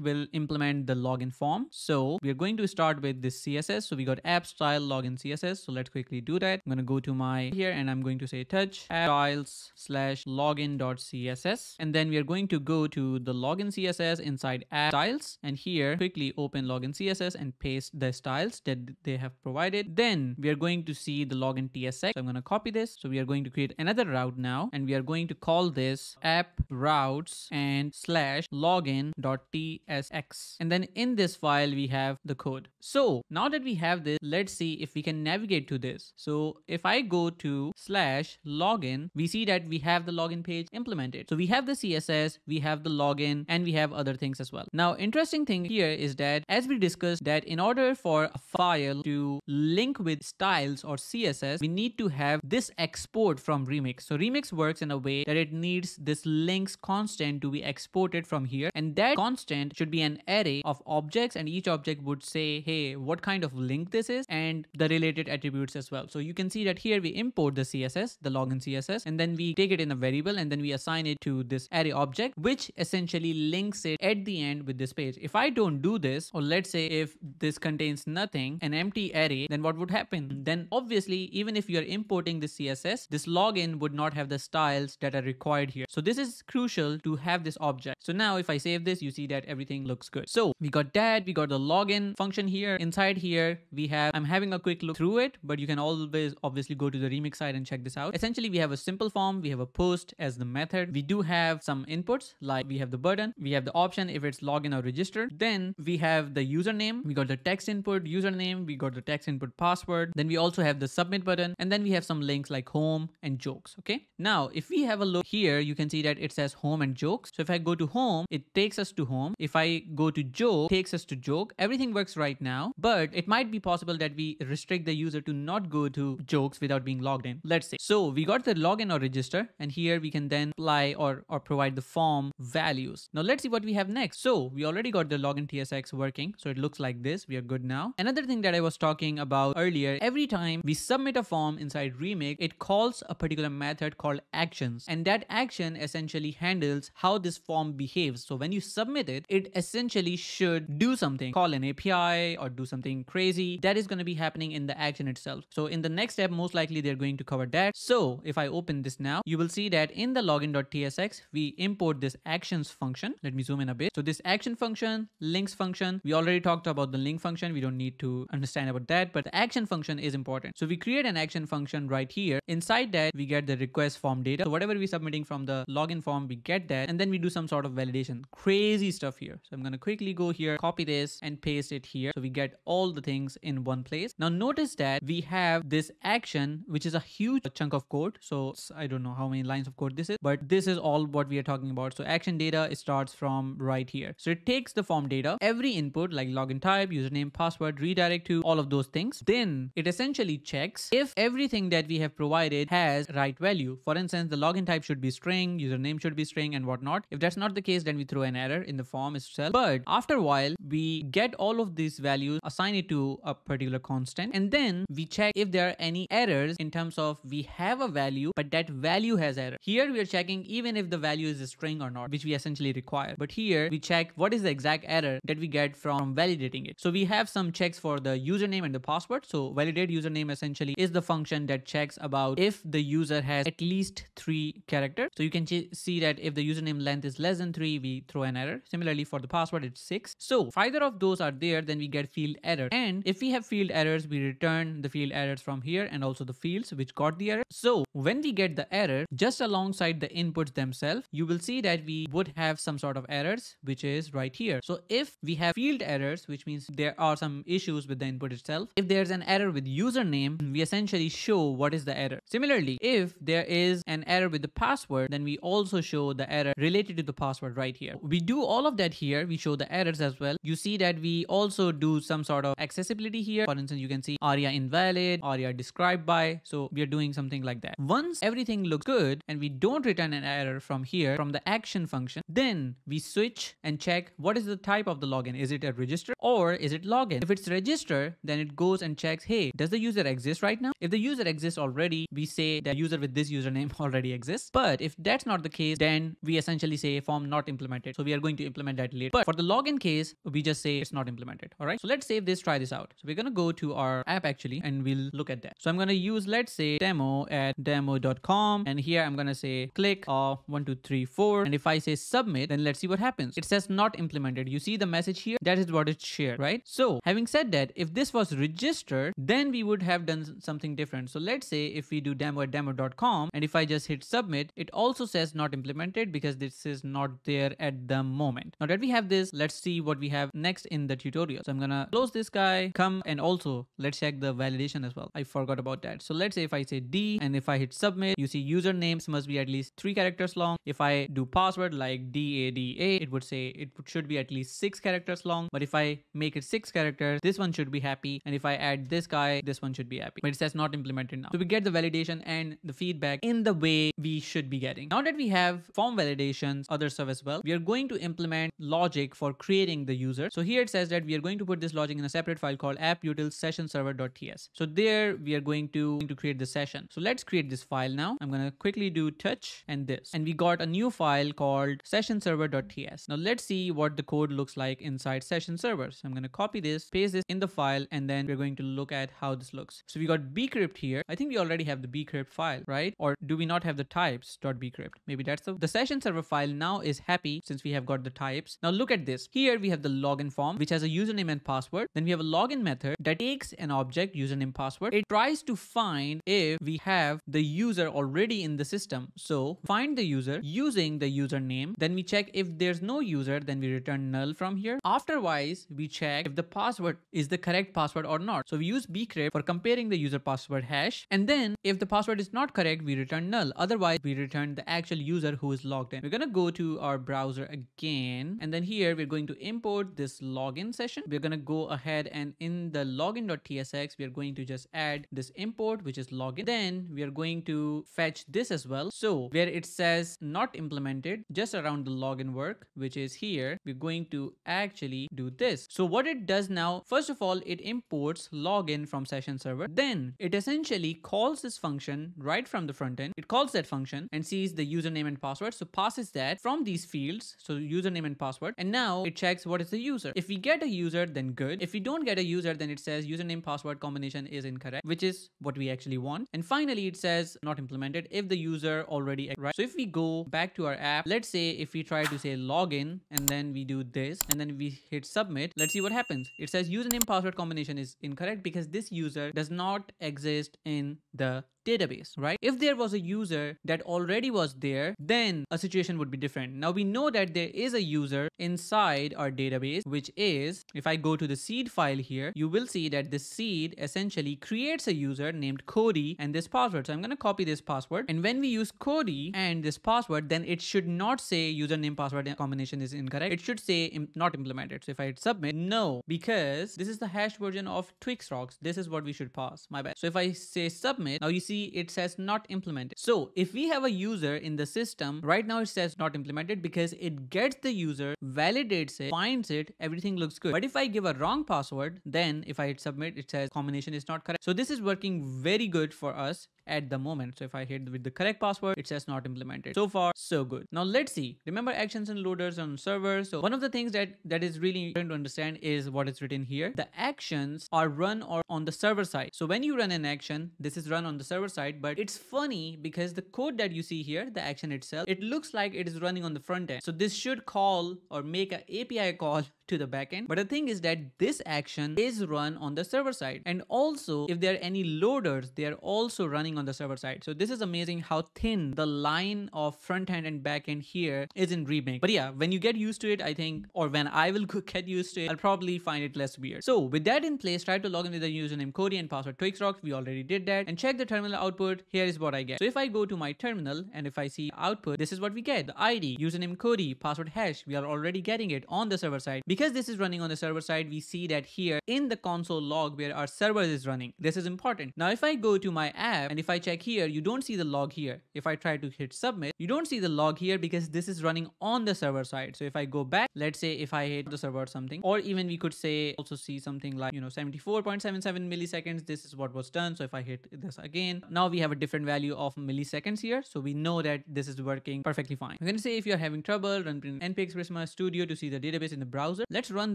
we'll implement the login form. So we are going to start with this CSS. So we got app style login CSS. So let's quickly do that. I'm going to go to my here and I'm going to say touch app styles slash login.css. And then we are going to go to the login CSS inside app styles. And here quickly open login CSS and paste the styles that they have provided. Then we are going to see the login TSX. So I'm going to copy this. So we are going to create another route now, and we are going to call this app routes and slash login.tsx. And then in this file, we have the code. So now that we have this, let's see if we can navigate to this. So if I go to slash login, we see that we have the login page implemented. So we have the CSS, we have the login, and we have other things as well. Now, interesting thing here is that as we discussed that in order for a file to link with styles or CSS, we need to have this export from Remix. So Remix works in a way that it needs this links constant to be exported from here. And that constant should be an array of objects, and each object would say, hey, what kind of link this is, and the related attributes as well. So you can see that here we import the CSS, the login CSS, and then we take it in a variable and then we assign it to this array object, which essentially links it at the end with this page. If I don't do this, or let's say if this contains nothing, an empty array, then what would happen? Then obviously, even if you're importing the CSS, this login would not have the styles that are required here. So this is crucial to have this object. So now if I save this, you see that everything looks good. So we got that, we got the login function here. Inside here, we have, I'm having a quick look through it, but you can always obviously go to the Remix side and check this out. Essentially, we have a simple form, we have a post as the method. We do have some inputs, like we have the button, we have the option if it's login or register. Then we have the username, we got the text input username, we got the text input password. Then we also have the submit button, and then we have some links like home and jokes. Okay. Now, if we have a look here, you can see that it says home and jokes. So if I go to home, it takes us to home. If I go to joke, it takes us to joke. Everything works right now, but it might be possible that we restrict the user to not go to jokes without being logged in. Let's say. So we got the login or register, and here we can then apply or provide the form values. Now let's see what we have next. So we already got the login TSX working. So it looks like this. We are good now. Another thing that I was talking about earlier, every time we submit a form inside Remix, it calls a particular method called actions. And that action essentially handles how this form behaves. So when you submit it, it essentially should do something, call an API or do something crazy. That is going to be happening in the action itself. So in the next step, most likely they're going to cover that. So if I open this now, you will see that in the login.tsx, we import this actions function. Let me zoom in a bit. So this action function, links function, we already talked about the link function. We don't need to understand about that, but the action function is important. So we create an action function right here. Inside that, we get the request form data. So whatever we're submitting from the login form, we get that. And then we do some sort of validation. Crazy stuff here. So I'm going to quickly go here, copy this and paste it here. So we get all the things in one place. Now notice that we have this action, which is a huge chunk of code. So I don't know how many lines of code this is, but this is all what we are talking about. So action data, it starts from right here. So it takes the form data, every input like login type, username, password, redirect to all of those things. Then it essentially checks if everything that we have provided has right value. For instance, the login type should be string, username should be string and whatnot. If that's not the case, then we throw an error in the form itself. But after a while, we get all of these values, assign it to a particular constant, and then we check if there are any errors in terms of we have a value, but that value has error. Here we are checking even if the value is a string or not, which we essentially require. But here we check what is the exact error that we get from validating it. So we have some checks for the username and the password. So validate username essentially is the function that checks about if the user has at least 3 characters. So you can see that if the username length is less than 3, we throw an error. Similarly for the password, it's 6. So if either of those are there, then we get field error. And if we have field errors, we return the field errors from here and also the fields which got the error. So when we get the error, just alongside the inputs themselves, you will see that we would have some sort of errors, which is right here. So if we have field errors, which means there are some issues with the input itself. If there's an error with username, we essentially show what is the error. Similarly, if there is an error with the password, then we also show the error related to the password right here. We do all of that here. We show the errors as well. You see that we also do some sort of accessibility here. For instance, you can see aria invalid, aria described by. So we are doing something like that. Once everything looks good and we don't return an error from here, from the action function, then we switch and check what is the type of the login. Is it a register or is it login? If it's register, then it goes and checks, hey, does the user exist right now? If the user exists already, we say that user with this username already exists. But if that's not the case, then then we essentially say form not implemented. So we are going to implement that later. But for the login case, we just say it's not implemented. All right. So let's save this, try this out. So we're going to go to our app actually, and we'll look at that. So I'm going to use, let's say, demo at demo.com. And here I'm going to say click 1, 2, 3, 4. And if I say submit, then let's see what happens. It says not implemented. You see the message here? That is what it's shared, right? So having said that, if this was registered, then we would have done something different. So let's say if we do demo at demo.com, and if I just hit submit, it also says not implemented because this is not there at the moment. Now that we have this, let's see what we have next in the tutorial. So I'm gonna close this guy, come, and also let's check the validation as well. I forgot about that. So let's say if I say D and if I hit submit, you see usernames must be at least 3 characters long. If I do password like DADA, it would say it should be at least 6 characters long. But if I make it 6 characters, this one should be happy. And if I add this guy, this one should be happy. But it says not implemented now. So we get the validation and the feedback in the way we should be getting. Now that we have form validations, other stuff as well, we are going to implement logic for creating the user. So here it says that we are going to put this logic in a separate file called apputils sessionserver.ts. So there we are going to create the session. So let's create this file now. I'm going to quickly do touch and this. And we got a new file called sessionserver.ts. Now let's see what the code looks like inside session server. So I'm going to copy this, paste this in the file, and then we're going to look at how this looks. So we got bcrypt here. I think we already have the bcrypt file, right? Or do we not have the types.bcrypt? Maybe that's the session server file now is happy since we have got the types. Now look at this. Here we have the login form, which has a username and password. Then we have a login method that takes an object, username, password. It tries to find if we have the user already in the system. So find the user using the username. Then we check if there's no user, then we return null from here. Afterwards, we check if the password is the correct password or not. So we use bcrypt for comparing the user password hash. And then if the password is not correct, we return null. Otherwise, we return the actual user who is logged in. We're going to go to our browser again. And then here we're going to import this login session. We're going to go ahead and in the login.tsx, we are going to just add this import, which is login. Then we are going to fetch this as well. So where it says not implemented, just around the login work, which is here, we're going to actually do this. So what it does now, first of all, it imports login from session server. Then it essentially calls this function right from the front end. It calls that function and sees the username and password. So passes that from these fields. So username and password. And now it checks what is the user. If we get a user, then good. If we don't get a user, then it says username password combination is incorrect, which is what we actually want. And finally, it says not implemented if the user already, right? So if we go back to our app, let's say if we try to say login and then we do this and then we hit submit, let's see what happens. It says username password combination is incorrect because this user does not exist in the database, right? If there was a user that already was there, then a situation would be different. Now we know that there is a user inside our database, which is, if I go to the seed file here, you will see that the seed essentially creates a user named Cody and this password. So I'm going to copy this password. And when we use Cody and this password, then it should not say username password combination is incorrect. It should say not implemented. So if I hit submit, no, because this is the hashed version of Twix rocks. This is what we should pass. My bad. So if I say submit, now you see it says not implemented. So if we have a user in the system, right now it says not implemented because it gets the user, validates it, finds it, everything looks good. But if I give a wrong password, then if I hit submit, it says combination is not correct. So this is working very good for us at the moment. So if I hit with the correct password, it says not implemented. So far, so good. Now let's see. Remember actions and loaders on servers. So one of the things that is really important to understand is what is written here. The actions are run or on the server side. So when you run an action, this is run on the server side, but it's funny because the code that you see here, the action itself, it looks like it is running on the front end. So this should call or make an API call to the backend. But the thing is that this action is run on the server side. And also if there are any loaders, they are also running on the server side. So this is amazing how thin the line of front end and back end here is in Remix. But yeah, when you get used to it, I think, or when I will get used to it, I'll probably find it less weird. So with that in place, try to log in with the username Cody and password TwixRocks. We already did that. And check the terminal output. Here is what I get. So if I go to my terminal and if I see output, this is what we get. The ID, username Cody, password hash. We are already getting it on the server side. Because this is running on the server side, we see that here in the console log where our server is running. This is important. Now if I go to my app and if I check here, you don't see the log here. If I try to hit submit, you don't see the log here because this is running on the server side. So if I go back, let's say if I hit the server or something, or even we could say also see something like 74.77 milliseconds, this is what was done. So if I hit this again, Now we have a different value of milliseconds here. So we know that this is working perfectly fine. I'm going to say if you're having trouble, run npx prisma studio to see the database in the browser. Let's run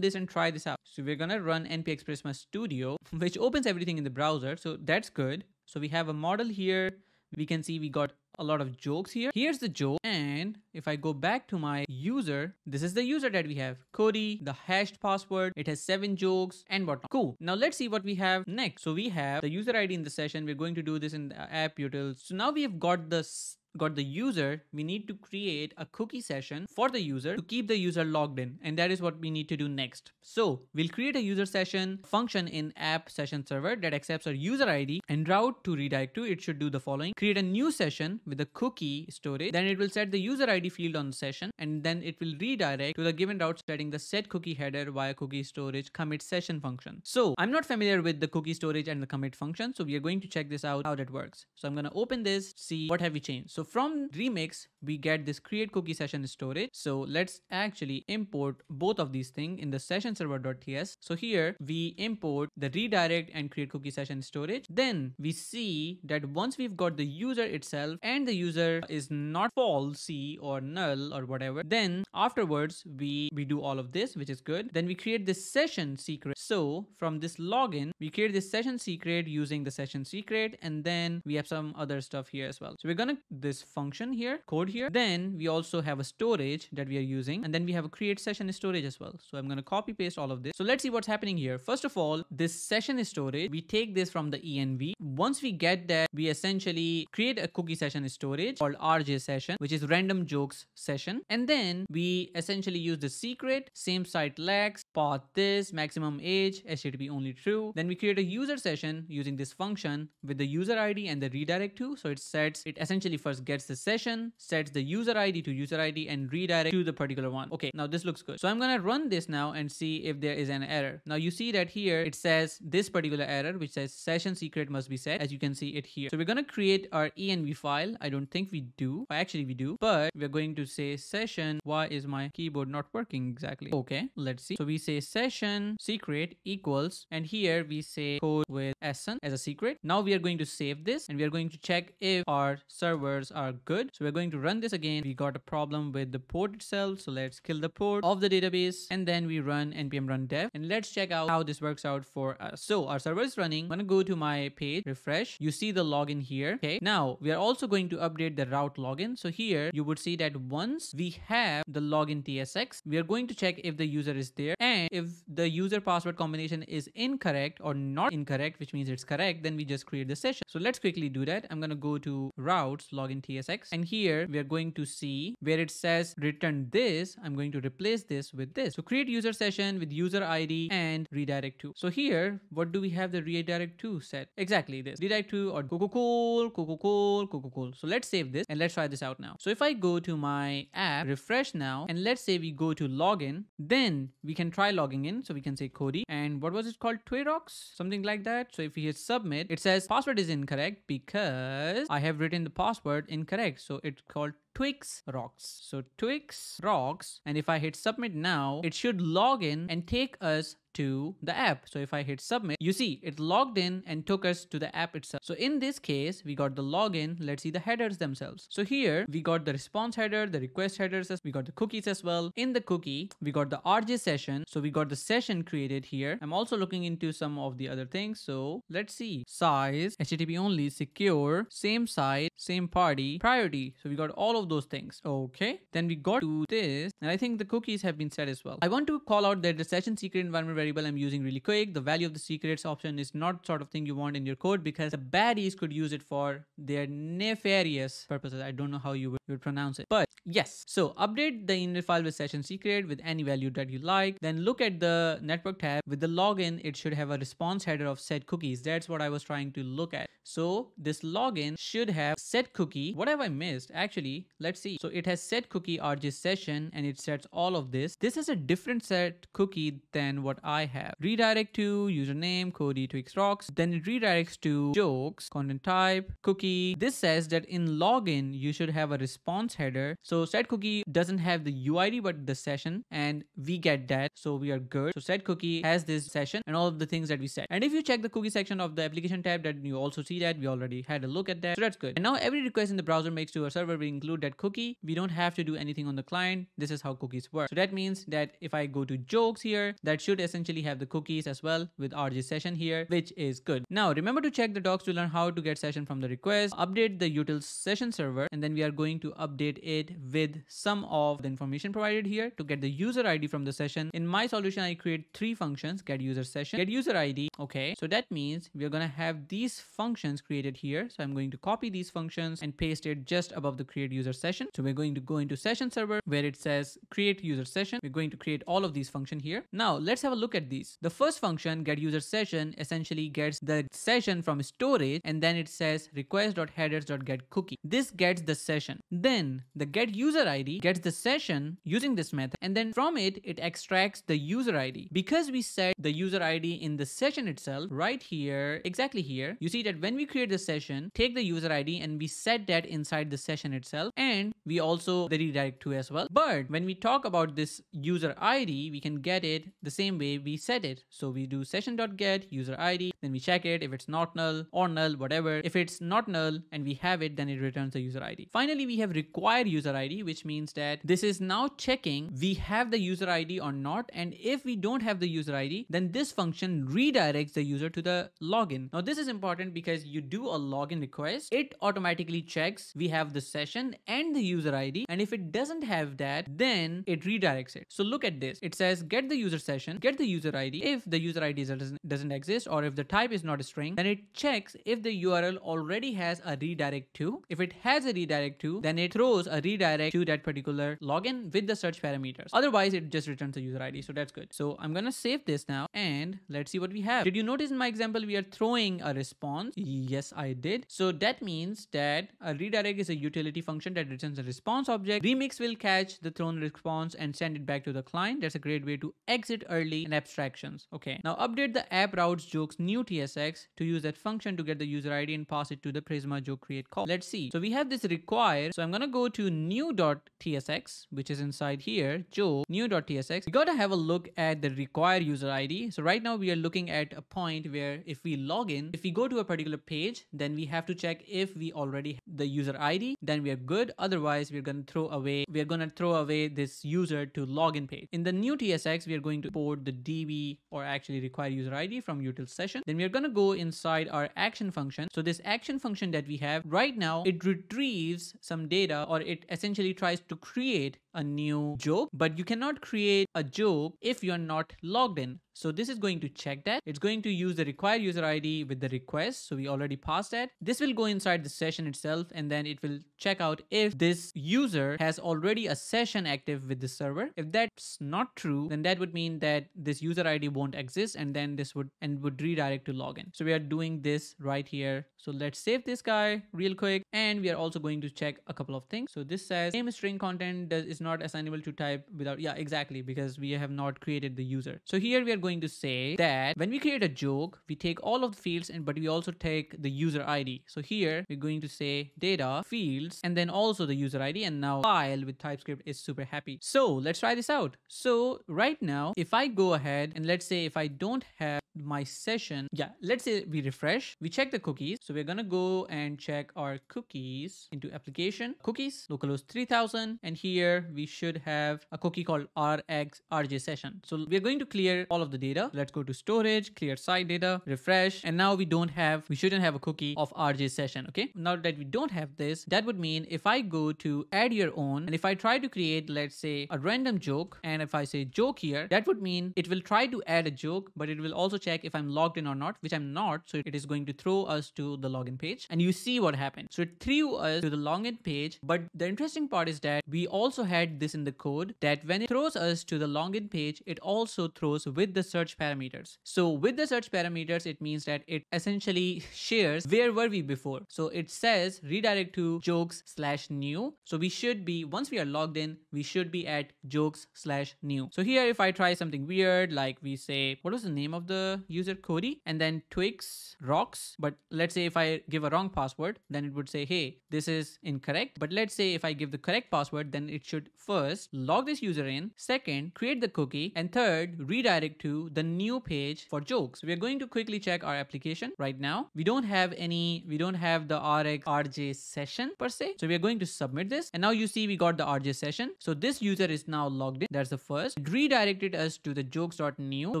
this and try this out. So we're going to run npx prisma studio, which opens everything in the browser. So that's good. So we have a model here. We can see we got a lot of jokes here. Here's the joke. And if I go back to my user, this is the user that we have. Cody, the hashed password. It has 7 jokes and whatnot. Cool. Now let's see what we have next. So we have the user ID in the session. We're going to do this in the app utils. So now we have got the user. We need to create a cookie session for the user to keep the user logged in, and that is what we need to do next. So we'll create a user session function in app session server that accepts our user ID and route to redirect to. It should do the following: create a new session with a cookie storage, then it will set the user ID field on the session, and then it will redirect to the given route setting the set cookie header via cookie storage commit session function. So I'm not familiar with the cookie storage and the commit function, so we are going to check this out how that works. So I'm going to open this, see what have we changed. So from Remix, we get this create cookie session storage. So let's actually import both of these things in the session server.ts. So here we import the redirect and create cookie session storage. Then we see that once we've got the user itself and the user is not falsy or null or whatever, then afterwards we do all of this, which is good. Then we create this session secret. So from this login, we create this session secret using the session secret, and then we have some other stuff here as well. So we're gonna this function here, code here. Then we also have a storage that we are using, and then we have a create session storage as well. So I'm going to copy paste all of this. So let's see what's happening here. First of all, this session storage, we take this from the env. Once we get that, we essentially create a cookie session storage called rj session, which is random jokes session. And then we essentially use the secret, same site lags, path this, maximum age, http only true. Then we create a user session using this function with the user ID and the redirect to. So it essentially first gets the session, sets the user ID to user ID, and redirect to the particular one. Okay, now this looks good. So I'm gonna run this now and see if there is an error. Now you see that here it says this particular error, which says session secret must be set, as you can see it here. So we're gonna create our env file. I don't think we do. Actually we do, but we're going to say session. Why is my keyboard not working exactly? Okay, let's see. So we say session secret equals, and here we say CodeWithAhsan as a secret. Now we are going to save this, and we are going to check if our servers are good. So we're going to run this again. We got a problem with the port itself, so let's kill the port of the database, and then we run npm run dev, and let's check out how this works out for us. So our server is running. I'm gonna go to my page, refresh. You see the login here. Okay, now we are also going to update the route login. So here you would see that once we have the login tsx, we are going to check if the user is there, and if the user password combination is incorrect or not incorrect, which means it's correct, then we just create the session. So let's quickly do that. I'm gonna go to routes login tsx, and here we are going to see where it says return this. I'm going to replace this with this. So create user session with user ID and redirect to. So here, what do we have the redirect to set? Exactly this. Redirect to or cool. So let's save this and let's try this out now. So if I go to my app, refresh now, and let's say we go to login, then we can try logging in. So we can say Cody, and what was it called? Twirox, something like that. So if we hit submit, it says password is incorrect because I have written the password incorrect. So it's called Twix Rocks. So Twix Rocks, and if I hit submit now, it should log in and take us to the app. So if I hit submit, you see it logged in and took us to the app itself. So in this case, we got the login. Let's see the headers themselves. So here we got the response header, the request headers, we got the cookies as well. In the cookie, we got the RJ session. So we got the session created here. I'm also looking into some of the other things. So let's see. Size, HTTP only, secure, same site, same party, priority. So we got all of those things. Okay. Then we got to this, and I think the cookies have been set as well. I want to call out that the session secret environment variable I'm using really quick. The value of the secrets option is not sort of thing you want in your code because the baddies could use it for their nefarious purposes. I don't know how you would pronounce it, but yes. So update the init file with session secret with any value that you like. Then look at the network tab. With the login, it should have a response header of set cookies. That's what I was trying to look at. So this login should have set cookie. What have I missed? Actually, let's see. So it has set cookie RJ session, and it sets all of this. This is a different set cookie than what I have redirect to username, Cody Twix Rocks. Then it redirects to jokes, content type, cookie. This says that in login, you should have a response header. So set cookie doesn't have the UID, but the session, and we get that. So we are good. So set cookie has this session and all of the things that we set. And if you check the cookie section of the application tab, that you also see that we already had a look at that. So that's good. And now every request in the browser makes to a server will include that cookie. We don't have to do anything on the client. This is how cookies work. So that means that if I go to jokes here, that should essentially have the cookies as well with RJ session here, which is good. Now remember to check the docs to learn how to get session from the request, update the utils session server, and then we are going to update it with some of the information provided here to get the user ID from the session. In my solution, I create 3 functions: get user session, get user ID. Okay, so that means we're gonna have these functions created here. So I'm going to copy these functions and paste it just above the create user session. So we're going to go into session server where it says create user session. We're going to create all of these functions here. Now let's have a look at these. The first function, get user session, essentially gets the session from storage, and then it says request.headers.get cookie. This gets the session. Then the get user ID gets the session using this method, and then from it extracts the user ID. Because we set the user ID in the session itself, right here, exactly here, you see that when we create the session, take the user ID and we set that inside the session itself, and we also the redirect to as well. But when we talk about this user ID, we can get it the same way we set it. So we do session.get user ID, then we check it if it's not null or null, whatever. If it's not null and we have it, then it returns the user ID. Finally, we have require user ID, which means that this is now checking we have the user ID or not. And if we don't have the user ID, then this function redirects the user to the login. Now this is important because you do a login request, it automatically checks we have the session and the user ID, and if it doesn't have that, then it redirects it. So look at this. It says get the user session, get the user ID. If the user ID doesn't exist, or if the type is not a string, then it checks if the URL already has a redirect to. If it has a redirect to, then it throws a redirect to that particular login with the search parameters. Otherwise, it just returns the user ID. So that's good. So I'm gonna save this now and let's see what we have. Did you notice in my example we are throwing a response? Yes, I did. So that means that a redirect is a utility function that returns a response object. Remix will catch the thrown response and send it back to the client. That's a great way to exit early and abstractions. Okay, now update the app routes jokes new TSX to use that function to get the user ID and pass it to the Prisma joke create call. Let's see. So we have this require. So I'm gonna go to new.tsx, which is inside here, joke new.tsx. We gotta have a look at the require user ID. So right now we are looking at a point where if we log in, if we go to a particular page, then we have to check if we already have the user ID, then we are good. Otherwise, we're gonna throw away this user to login page. In the new TSX, we are going to import the DB, or actually require user ID, from util session. Then we are gonna go inside our action function. So this action function that we have right now, it retrieves some data, or it essentially tries to create a new joke, but you cannot create a joke if you're not logged in. So this is going to check that. It's going to use the require user ID with the request. So we already passed that. This will go inside the session itself, and then it will check out if this user has already a session active with the server. If that's not true, then that would mean that this user ID won't exist, and then this would redirect to login. So we are doing this right here. So let's save this guy real quick, and we are also going to check a couple of things. So this says same string content is not assignable to type without, yeah, exactly, because we have not created the user. So here we are going to say that when we create a joke, we take all of the fields, but we also take the user ID. So here we're going to say data fields and then also the user ID, and now file with TypeScript is super happy. So let's try this out. So right now, if I go ahead and let's say if I don't have my session, yeah, let's say we refresh, we check the cookies. So we're gonna go and check our cookies into application cookies, localhost 3000, and here we should have a cookie called rj session. So we're going to clear all of the data. Let's go to storage, clear site data, refresh, and now we shouldn't have a cookie of rj session. Okay, now that we don't have this, that would mean if I go to add your own, and if I try to create, let's say, a random joke, and if I say joke here, that would mean it will try to add a joke, but it will also check if I'm logged in or not, which I'm not. So it is going to throw us to the login page, and you see what happened. So it threw us to the login page, but the interesting part is that we also had this in the code that when it throws us to the login page, it also throws with the search parameters. So with the search parameters, it means that it essentially shares where were we before. So it says redirect to jokes/new. So we should be, once we are logged in, we should be at jokes/new. So here, if I try something weird, like we say, what was the name of the user? Cody, and then Twix rocks. But let's say if I give a wrong password, then it would say, hey, this is incorrect. But let's say if I give the correct password, then it should first log this user in, second, create the cookie, and third, redirect to the new page for jokes. So we are going to quickly check our application right now. We don't have the RJ session per se. So we are going to submit this. And now you see we got the RJ session. So this user is now logged in. That's the first. It redirected us to the jokes.new. So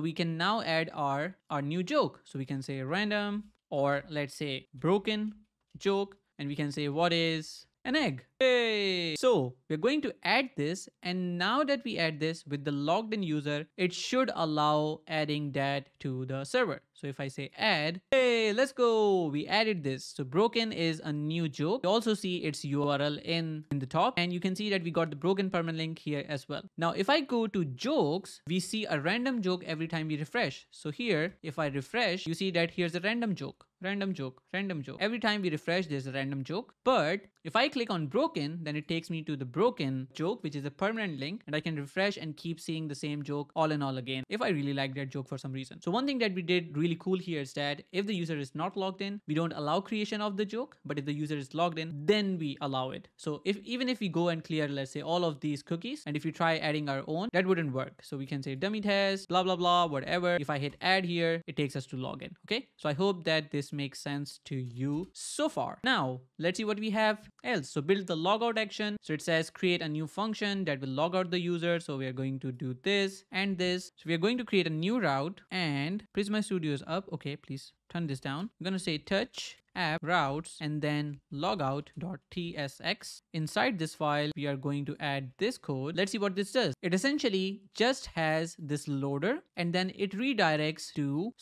we can now add our new joke. So we can say random, or let's say broken joke, and we can say what is an egg. Yay! So we're going to add this, and now that we add this with the logged in user, it should allow adding that to the server. So if I say add, hey, let's go. We added this. So broken is a new joke. You also see its URL in the top, and you can see that we got the broken permanent link here as well. Now, if I go to jokes, we see a random joke every time we refresh. So here, if I refresh, you see that here's a random joke. Random joke, random joke. Every time we refresh, there's a random joke. But if I click on broken, then it takes me to the broken joke, which is a permanent link, and I can refresh and keep seeing the same joke all in all again if I really like that joke for some reason. So one thing that we did really cool here is that if the user is not logged in, we don't allow creation of the joke, but if the user is logged in, then we allow it. So even if we go and clear, let's say, all of these cookies, and if we try adding our own, that wouldn't work. So we can say dummy test, blah, blah, blah, whatever. If I hit add here, it takes us to login. Okay. So I hope that this makes sense to you so far. Now let's see what we have else. So build the logout action. So it says create a new function that will log out the user. So we are going to do this and this. So we are going to create a new route, and Prisma Studio is up. Okay, please turn this down. I'm going to say touch app routes and then logout.tsx. Inside this file, we are going to add this code. Let's see what this does. It essentially just has this loader, and then it redirects to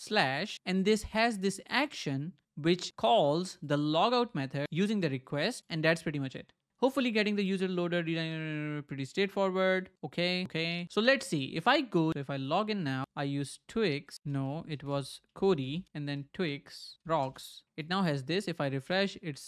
/ and this has this action which calls the logout method using the request, and that's pretty much it. Hopefully getting the user loader pretty straightforward. Okay. So let's see. If I log in now, I use Twix. No, it was Cody, and then Twix rocks. It now has this. If I refresh, it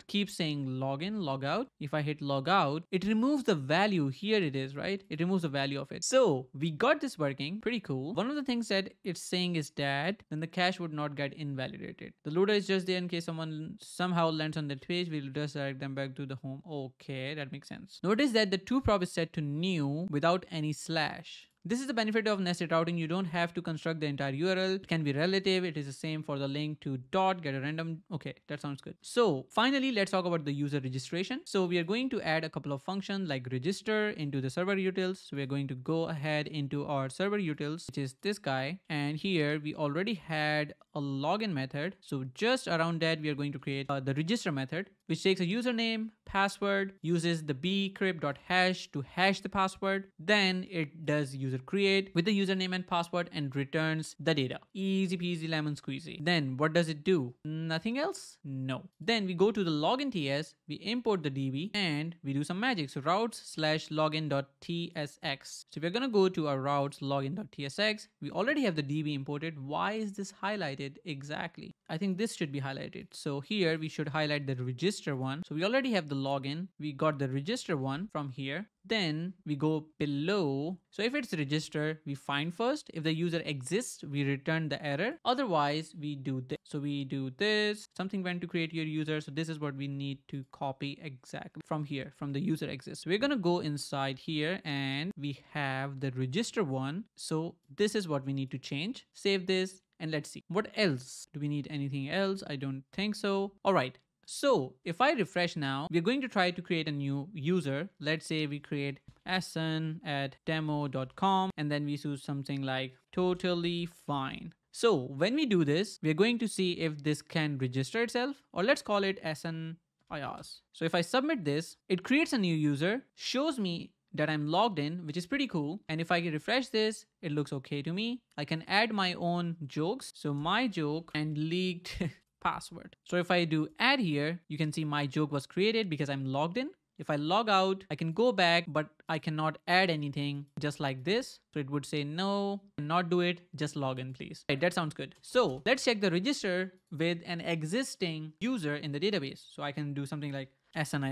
keeps saying login, logout. If I hit logout, it removes the value. Here it is, right? It removes the value of it. So we got this working. Pretty cool. One of the things that it's saying is that then the cache would not get invalidated. The loader is just there in case someone somehow lands on that page. We'll just direct them back to the home. Okay, that makes sense. Notice that the to prop is set to new without any /. This is the benefit of nested routing. You don't have to construct the entire URL. It can be relative. It is the same for the link to dot, get a random. Okay, that sounds good. So finally, let's talk about the user registration. So we are going to add a couple of functions like register into the server utils. So we are going to go ahead into our server utils, which is this guy. And here we already had a login method. So just around that, we are going to create the register method, which takes a username, password, uses the bcrypt.hash to hash the password. Then it does user create with the username and password and returns the data. Easy peasy lemon squeezy. Then what does it do? Nothing else? No. Then we go to the login TS, we import the DB, and we do some magic. So routes/login.tsx. So we're gonna go to our routes login.tsx. We already have the DB imported. Why is this highlighted exactly? I think this should be highlighted. So here we should highlight the register one. So we already have the login. We got the register one from here. Then we go below. So if it's register, we find first. If the user exists, we return the error. Otherwise, we do this. So we do this. Something went to create your user. So this is what we need to copy exactly from here, from the user exists. We're going to go inside here and we have the register one. So this is what we need to change. Save this. And let's see what else. Do we need anything else? I don't think so. All right. So if I refresh now, we're going to try to create a new user. Let's say we create ahsan@demo.com and then we choose something like totally fine. So when we do this, we're going to see if this can register itself, or let's call it Ahsan Ayaz. So if I submit this, it creates a new user, shows me that I'm logged in, which is pretty cool. And if I refresh this, it looks okay to me. I can add my own jokes. So my joke and leaked password. So if I do add here, you can see my joke was created because I'm logged in. If I log out, I can go back, but I cannot add anything just like this. So it would say, no, cannot do it. Just log in, please. Right, that sounds good. So let's check the register with an existing user in the database. So I can do something like Ahsan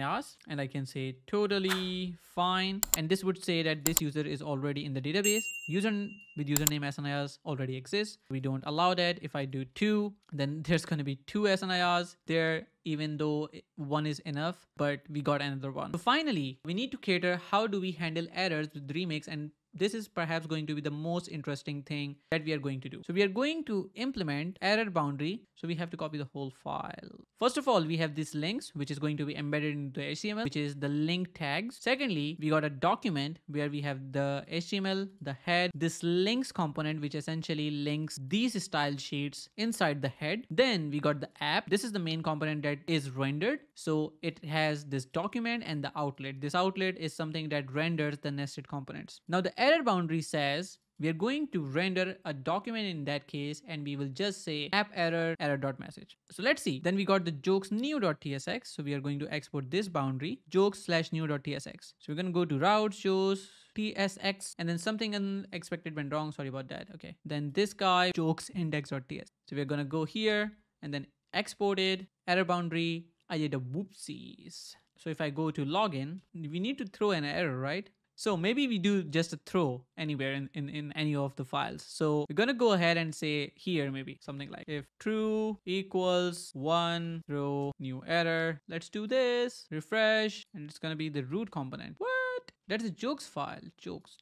and I can say totally fine. And this would say that this user is already in the database. User with username Ahsan already exists. We don't allow that. If I do 2, then there's going to be 2 Ahsan there, even though 1 is enough, but we got another one. So finally, we need to cater how do we handle errors with Remix, and this is perhaps going to be the most interesting thing that we are going to do. So we are going to implement error boundary. So we have to copy the whole file. First of all, we have these links, which is going to be embedded into the HTML, which is the link tags. Secondly, we got a document where we have the HTML, the head, this links component, which essentially links these style sheets inside the head. Then we got the app. This is the main component that is rendered. So it has this document and the outlet. This outlet is something that renders the nested components. Now the error boundary says we are going to render a document in that case, and we will just say app error.message. So let's see. Then we got the jokes new.tsx. So we are going to export this boundary jokes/new.tsx. So we're going to go to routes, shows, tsx, and then something unexpected went wrong. Sorry about that. Okay. Then this guy jokes index.ts. So we're going to go here and then exported error boundary. I did a whoopsies. So if I go to login, we need to throw an error, right? So maybe we do just a throw anywhere in any of the files. So we're going to go ahead and say here, maybe something like if true equals 1, throw new error. Let's do this, refresh, and it's going to be the root component. What? That's a jokes file. Jokes.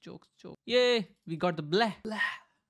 Yay, we got the blah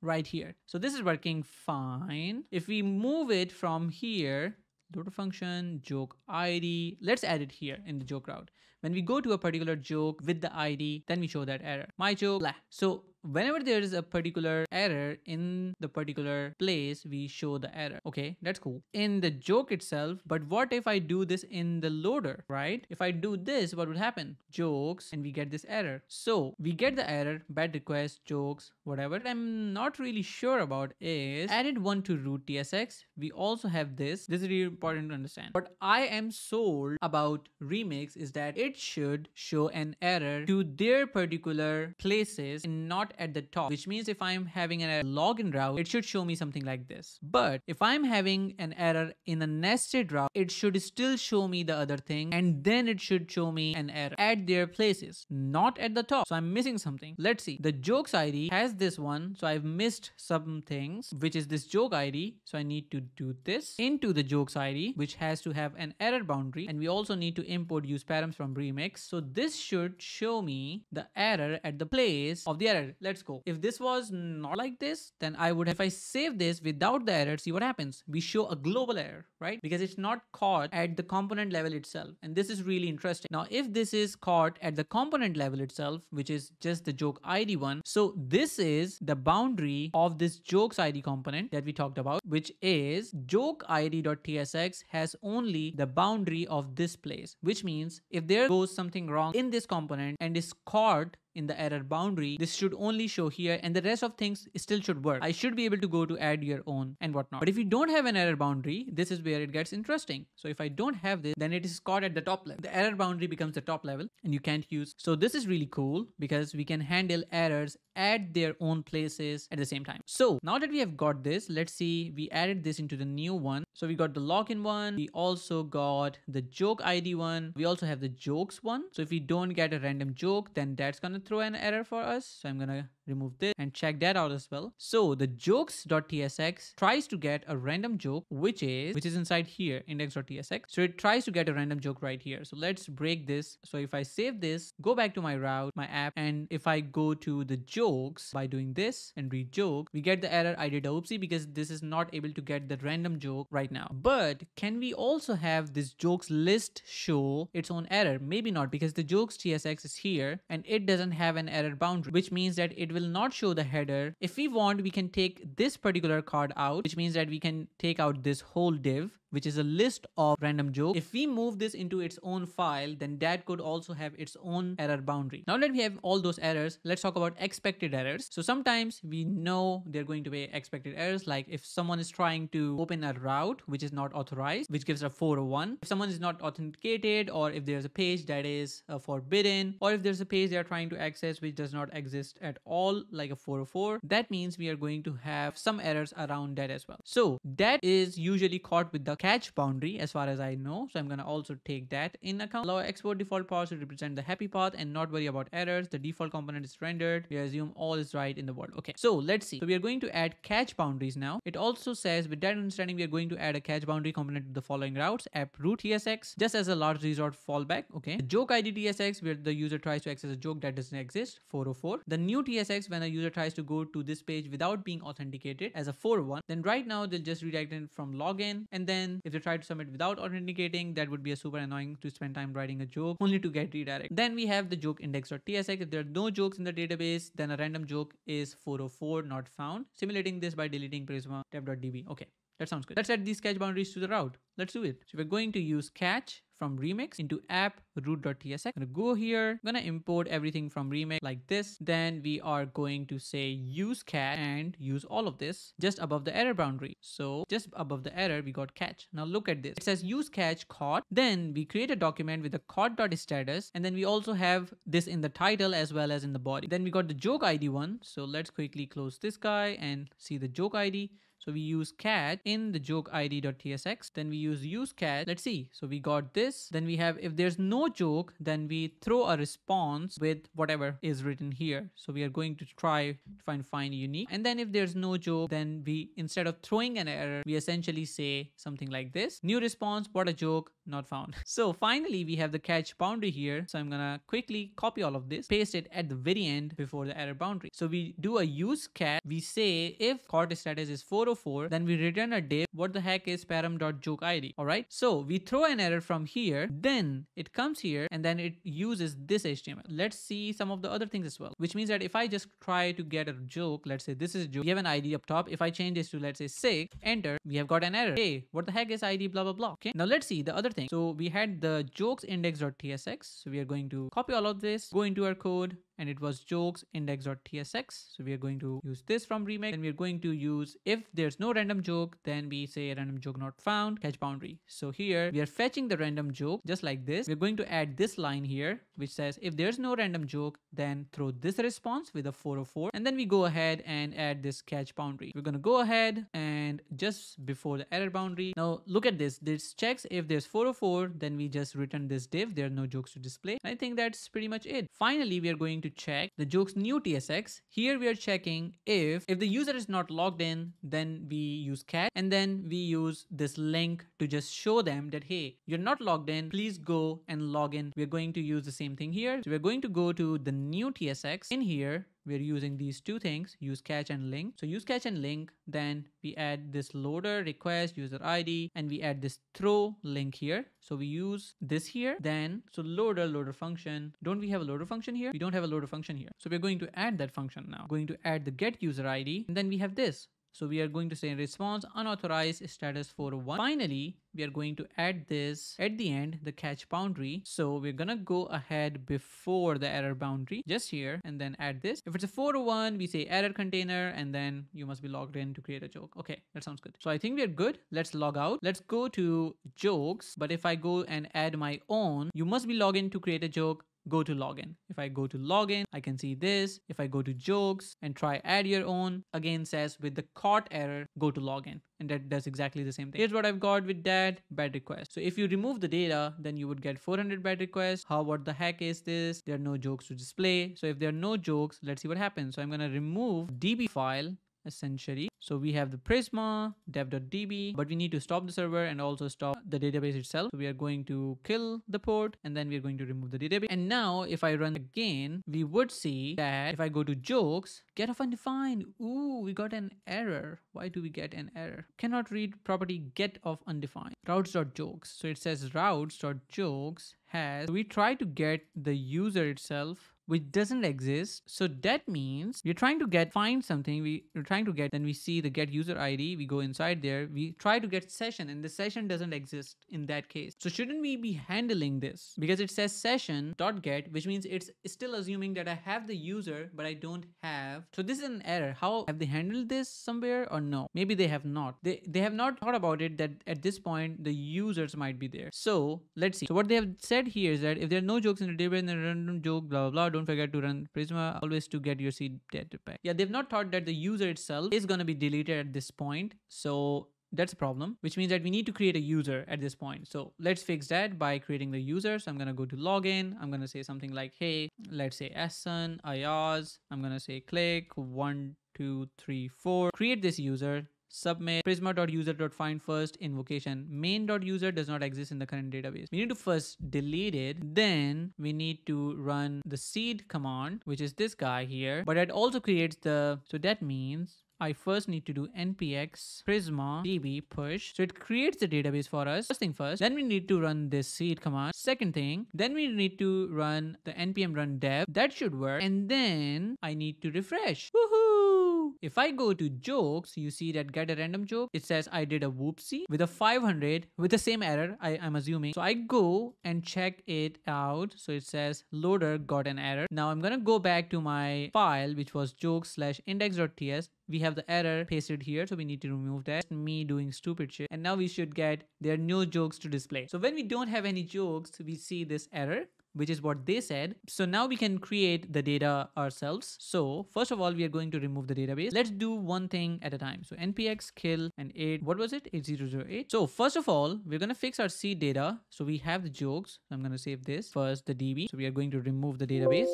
right here. So this is working fine. If we move it from here, loader function, joke ID, let's add it here in the joke route. When we go to a particular joke with the ID, then we show that error. My joke, blah. So whenever there is a particular error in the particular place, we show the error. Okay, that's cool. In the joke itself, but what if I do this in the loader, right? If I do this, what would happen? Jokes, and we get this error. So we get the error, bad request, jokes, whatever. What I'm not really sure about is added one to root tsx. We also have this. This is really important to understand. What I am sold about Remix is that it should show an error to their particular places and not at the top, which means if I'm having a login route, it should show me something like this. But if I'm having an error in a nested route, it should still show me the other thing, and then it should show me an error at their places, not at the top. So I'm missing something. Let's see. The jokes ID has this one, so I've missed some things, which is this joke ID. So I need to do this into the jokes ID, which has to have an error boundary, and we also need to import use params from Remix. So this should show me the error at the place of the error. Let's go. If this was not like this, then I would have, if I save this without the error, see what happens. We show a global error, right? Because it's not caught at the component level itself. And this is really interesting. Now, if this is caught at the component level itself, which is just the joke ID one, so this is the boundary of this jokes ID component that we talked about, which is joke ID.tsx has only the boundary of this place, which means if there goes something wrong in this component and is caught in the error boundary, this should only show here, and the rest of things still should work. I should be able to go to add your own and whatnot. But if you don't have an error boundary, this is where it gets interesting. So if I don't have this, then it is caught at the top level. The error boundary becomes the top level and you can't use. So this is really cool because we can handle errors at their own places at the same time. So now that we have got this, let's see, we added this into the new one. So we got the login one. We also got the joke ID one. We also have the jokes one. So if we don't get a random joke, then that's going to throw an error for us. So I'm gonna remove this and check that out as well. So the jokes.tsx tries to get a random joke, which is inside here, index.tsx. So it tries to get a random joke right here. So let's break this. So if I save this, go back to my route, my app, and if I go to the jokes by doing this and read joke, we get the error. I did a oopsie because this is not able to get the random joke right now. But can we also have this jokes list show its own error? Maybe not, because the jokes.tsx is here and it doesn't have an error boundary, which means that it will not show the header. If we want, we can take this particular card out, which means that we can take out this whole div, which is a list of random jokes. If we move this into its own file, then that could also have its own error boundary. Now that we have all those errors, let's talk about expected errors. So sometimes we know they're going to be expected errors, like if someone is trying to open a route which is not authorized, which gives a 401. If someone is not authenticated, or if there's a page that is forbidden, or if there's a page they are trying to access which does not exist at all, like a 404, that means we are going to have some errors around that as well. So that is usually caught with the catch boundary as far as I know. So I'm going to also take that in account. Allow export default paths to represent the happy path and not worry about errors. The default component is rendered. We assume all is right in the world. Okay, so let's see. So we are going to add catch boundaries now. It also says with that understanding, we are going to add a catch boundary component to the following routes: app root tsx, just as a last resort fallback. Okay, the joke id tsx, where the user tries to access a joke that doesn't exist, 404. The new tsx, when a user tries to go to this page without being authenticated, as a 401. Then right now they'll just redirect it from login, and then if they try to submit without authenticating, that would be a super annoying to spend time writing a joke only to get redirected. Then we have the joke index.tsx. If there are no jokes in the database, then a random joke is 404 not found, simulating this by deleting Prisma tab.db. Okay, that sounds good. Let's add these catch boundaries to the route. Let's do it. So we're going to use catch from remix into app root.tsx. I'm gonna go here, I'm gonna import everything from remix like this. Then we are going to say use catch and use all of this just above the error boundary. So just above the error, we got catch. Now look at this. It says use catch caught. Then we create a document with the caught.status, and then we also have this in the title as well as in the body. Then we got the joke ID one. So let's quickly close this guy and see the joke ID. So we use catch in the joke id.tsx. Then we use catch. Let's see. So we got this. Then we have, if there's no joke, then we throw a response with whatever is written here. So we are going to try to find unique. And then if there's no joke, then we, instead of throwing an error, we essentially say something like this: new response, what a joke, not found. So finally, we have the catch boundary here. So I'm gonna quickly copy all of this, paste it at the very end before the error boundary. So we do a use catch. We say if caught status is 404, then we return a div. What the heck is param.jokeid? All right. So we throw an error from here, then it comes here, and then it uses this HTML. Let's see some of the other things as well, which means that if I just try to get a joke, let's say this is a joke, we have an ID up top. If I change this to, let's say 6, enter, we have got an error. Hey, what the heck is ID, blah, blah, blah. Okay. Now let's see the other thing. So we had the jokes index.tsx. So we are going to copy all of this, go into our code, and it was jokes index.tsx. So we are going to use this from remix, and we are going to use, if there's no random joke, then we say random joke not found, catch boundary. So here we are fetching the random joke just like this. We're going to add this line here, which says if there's no random joke, then throw this response with a 404, and then we go ahead and add this catch boundary. We're going to go ahead and just before the error boundary. Now look at this. This checks if there's 404, then we just return this div. There are no jokes to display. I think that's pretty much it. Finally, we are going to check the jokes new tsx. Here we are checking if the user is not logged in, then we use catch, and then we use this link to just show them that, hey, you're not logged in, please go and log in. We're going to use the same thing here. So we're going to go to the new tsx. In here we're using these two things, use catch and link. So use catch and link, then we add this loader request user ID, and we add this throw link here. So we use this here. Then so loader function. Don't we have a loader function here? We don't have a loader function here. So we're going to add that function now. Going to add the get user ID, and then we have this. So we are going to say in response unauthorized status 401. Finally, we are going to add this at the end, the catch boundary. So we're gonna go ahead before the error boundary, just here, and then add this. If it's a 401, we say error container, and then you must be logged in to create a joke. Okay, that sounds good. So I think we are good. Let's log out. Let's go to jokes. But if I go and add my own, you must be logged in to create a joke. Go to login. If I go to login, I can see this. If I go to jokes and try add your own, again says with the caught error, go to login. And that does exactly the same thing. Here's what I've got with that bad request. So if you remove the data, then you would get 400 bad requests. What the heck is this? There are no jokes to display. So if there are no jokes, let's see what happens. So I'm going to remove DB file essentially. So we have the Prisma dev.db, but we need to stop the server and also stop the database itself. So we are going to kill the port, and then we are going to remove the database. And now if I run again, we would see that if I go to jokes, get of undefined. Ooh, we got an error. Why do we get an error? Cannot read property get of undefined. Routes.jokes. So it says routes.jokes has, we try to get the user itself which doesn't exist. So that means we're trying to find something. We're trying to get, then we see the get user ID. We go inside there. We try to get session, and the session doesn't exist in that case. So shouldn't we be handling this? Because it says session dot get, which means it's still assuming that I have the user, but I don't have. So this is an error. How have they handled this somewhere or no? Maybe they have not. They have not thought about it that at this point the users might be there. So let's see. So what they have said here is that if there are no jokes in the database, then random joke, blah, blah, blah, don't forget to run Prisma always to get your seed data pack. Yeah, they've not thought that the user itself is going to be deleted at this point. So that's a problem, which means that we need to create a user at this point. So let's fix that by creating the user. So I'm going to go to login. I'm going to say something like, hey, let's say Ahsan, Ayaz. I'm going to say click 1, 2, 3, 4. Create this user. Submit prisma.user.find first invocation. Main.user does not exist in the current database. We need to first delete it. Then we need to run the seed command, which is this guy here. But it also creates the, so that means I first need to do npx prisma db push. So it creates the database for us. First thing first. Then we need to run this seed command. Second thing. Then we need to run the npm run dev. That should work. And then I need to refresh. Woohoo! If I go to jokes, you see that get a random joke. It says I did a whoopsie with a 500 with the same error, I'm assuming. So I go and check it out. So it says loader got an error. Now I'm going to go back to my file, which was jokes/index.ts. We have the error pasted here, so we need to remove that. Me doing stupid shit. And now we should get there are no jokes to display. So when we don't have any jokes, we see this error, which is what they said. So now we can create the data ourselves. So first of all, we are going to remove the database. Let's do one thing at a time. So npx kill and 8, what was it? 8008. So first of all, we're going to fix our seed data. So we have the jokes. I'm going to save this first, the DB. So we are going to remove the database.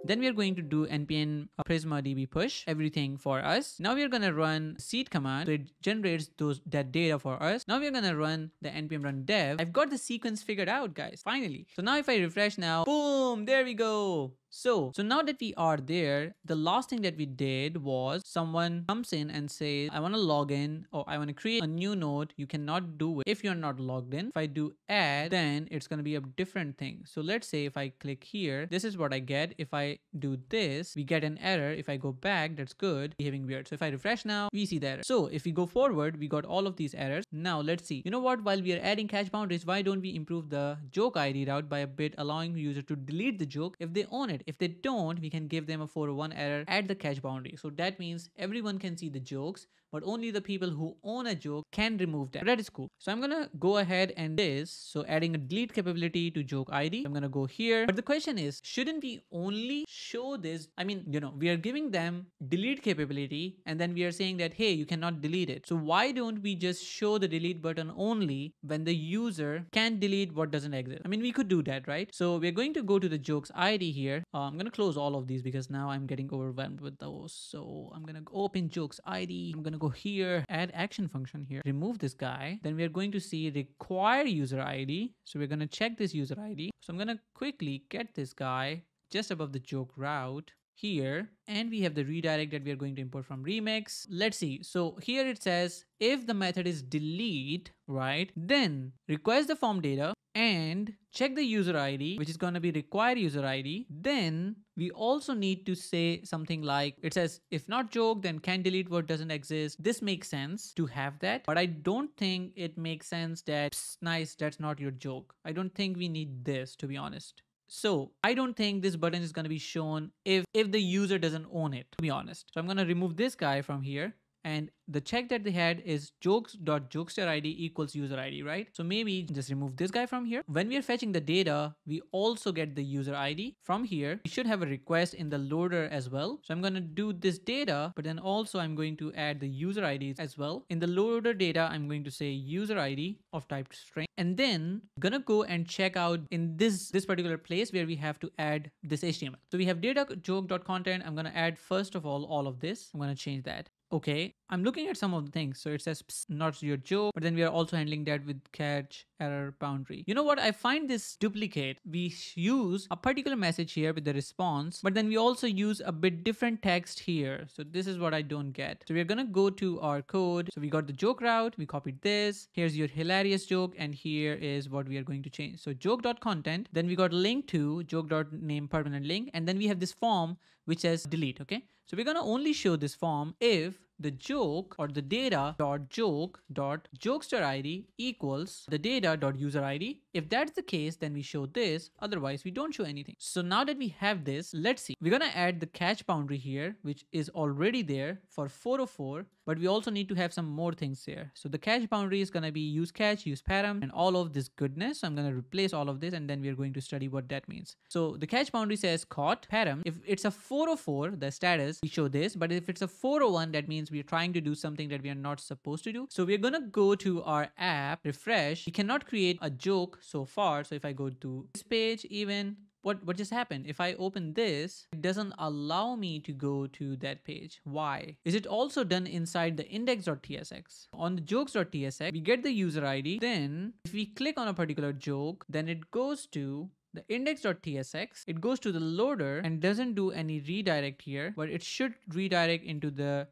Then we are going to do npm prisma db push everything for us. Now we are going to run seed command. So it generates that data for us. Now we are going to run the npm run dev. I've got the sequence figured out, guys, finally. So now if I refresh now, boom, there we go. So now that we are there, the last thing that we did was someone comes in and says, I want to log in, or I want to create a new node. You cannot do it if you're not logged in. If I do add, then it's going to be a different thing. So let's say if I click here, this is what I get. If I do this, we get an error. If I go back, that's good, behaving weird. So if I refresh now, we see the error. So if we go forward, we got all of these errors. Now let's see. You know what? While we are adding cache boundaries, why don't we improve the joke ID route by a bit, allowing the user to delete the joke if they own it? If they don't, we can give them a 401 error at the cache boundary. So that means everyone can see the jokes, but only the people who own a joke can remove that. That is cool. So I'm gonna go ahead and this. So adding a delete capability to joke ID. I'm gonna go here. But the question is, shouldn't we only show this? I mean, we are giving them delete capability and then we are saying that, hey, you cannot delete it. So why don't we just show the delete button only when the user can delete what doesn't exist? I mean, we could do that, right? So we're going to go to the jokes ID here. I'm gonna close all of these because now I'm getting overwhelmed with those. So I'm gonna open jokes ID. I'm gonna go here, add action function here, remove this guy. Then we are going to see require user ID. So we're going to check this user ID. So I'm going to quickly get this guy just above the joke route here, and we have the redirect that we are going to import from Remix. Let's see. So here it says if the method is delete, right, then request the form data and check the user ID, which is going to be require user ID. Then we also need to say something like, it says if not joke, then can delete what doesn't exist. This makes sense to have that, but I don't think it makes sense that nice, that's not your joke. I don't think we need this, to be honest. So I don't think this button is going to be shown if the user doesn't own it, to be honest. So I'm going to remove this guy from here. And the check that they had is jokes.jokester ID equals user ID, right? So maybe just remove this guy from here. When we are fetching the data, we also get the user ID from here. We should have a request in the loader as well. So I'm going to do this data, but then also I'm going to add the user IDs as well. In the loader data, I'm going to say user ID of type string. And then I'm going to go and check out in this particular place where we have to add this HTML. So we have data joke.content. I'm going to add first of all of this. I'm going to change that. Okay, I'm looking at some of the things. So it says not your joke, but then we are also handling that with catch error boundary. You know what? I find this duplicate. We use a particular message here with the response, but then we also use a bit different text here. So this is what I don't get. So we're gonna go to our code. So we got the joke route, we copied this. Here's your hilarious joke, and here is what we are going to change. So joke.content, then we got link to joke.name permanent link, and then we have this form which says delete. Okay, so we're gonna only show this form if the joke or the data dot joke dot jokester.id equals the data dot user ID. If that's the case, then we show this. Otherwise, we don't show anything. So now that we have this, let's see. We're gonna add the catch boundary here, which is already there for 404, but we also need to have some more things there. So the catch boundary is gonna be use catch, use param, and all of this goodness. So I'm gonna replace all of this, and then we're going to study what that means. So the catch boundary says caught param. If it's a 404, the status, we show this, but if it's a 401, that means we're trying to do something that we are not supposed to do. So we're gonna go to our app, refresh. We cannot create a joke so far. So if I go to this page, even what just happened? If I open this, it doesn't allow me to go to that page. Why? Is it also done inside the index.tsx? On the jokes.tsx, we get the user ID. Then if we click on a particular joke, then it goes to the index.tsx, it goes to the loader and doesn't do any redirect here, but it should redirect into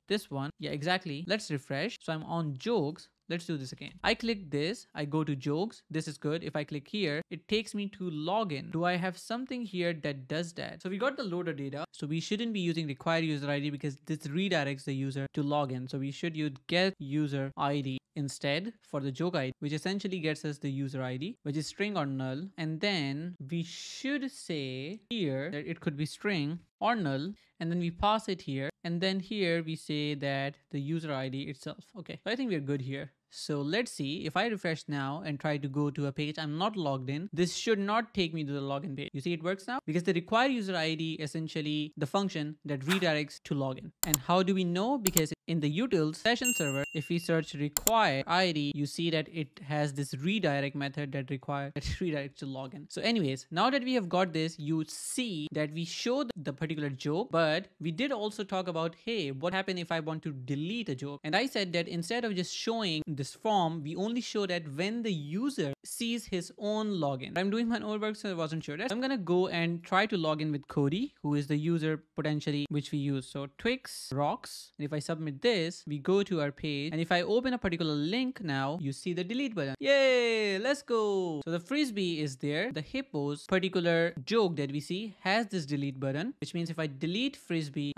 this one. Yeah, exactly. Let's refresh. So I'm on jokes. Let's do this again. I click this, I go to jokes. This is good. If I click here, it takes me to login. Do I have something here that does that? So we got the loader data. So we shouldn't be using require user ID because this redirects the user to login. So we should use get user ID instead for the joke ID, which essentially gets us the user ID, which is string or null. And then we should say here that it could be string or null, and then we pass it here, and then here we say that the user ID itself. Okay, so I think we're good here. So let's see, if I refresh now and try to go to a page I'm not logged in, this should not take me to the login page. You see it works now? Because the require user ID essentially the function that redirects to login. And how do we know? Because in the utils session server, if we search require ID, you see that it has this redirect method that redirects to login. So anyways, now that we have got this, you see that we show the particular joke, but we did also talk about, hey, what happens if I want to delete a joke? And I said that instead of just showing this form, we only show that when the user sees his own login. I'm doing my own work, so I wasn't sure that. I'm gonna go and try to log in with Cody, who is the user potentially which we use. So Twix rocks. And if I submit this, we go to our page, and if I open a particular link now, you see the delete button. Yay, let's go. So the frisbee is there. The hippo's particular joke that we see has this delete button, which means if I delete frisbee,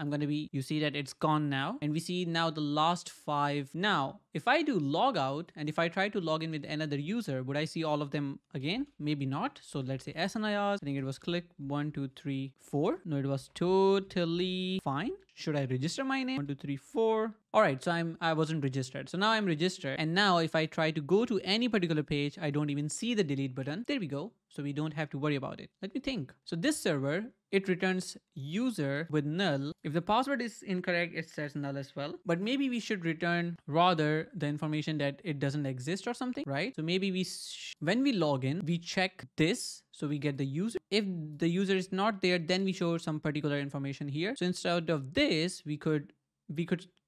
you see that it's gone now, and we see now the last 5. Now if I do logout and if I try to log in with another user, would I see all of them again? Maybe not. So let's say SNIRs. I think it was click 1 2 3 4. No, it was totally fine. Should I register my name? 1 2 3 4. All right, so I wasn't registered. So now I'm registered, and now if I try to go to any particular page, I don't even see the delete button. There we go. So we don't have to worry about it. Let me think. So this server, it returns user with null. If the password is incorrect, it says null as well. But maybe we should return rather the information that it doesn't exist or something, right? So maybe when we log in, we check this. So we get the user. If the user is not there, then we show some particular information here. So instead of this, we could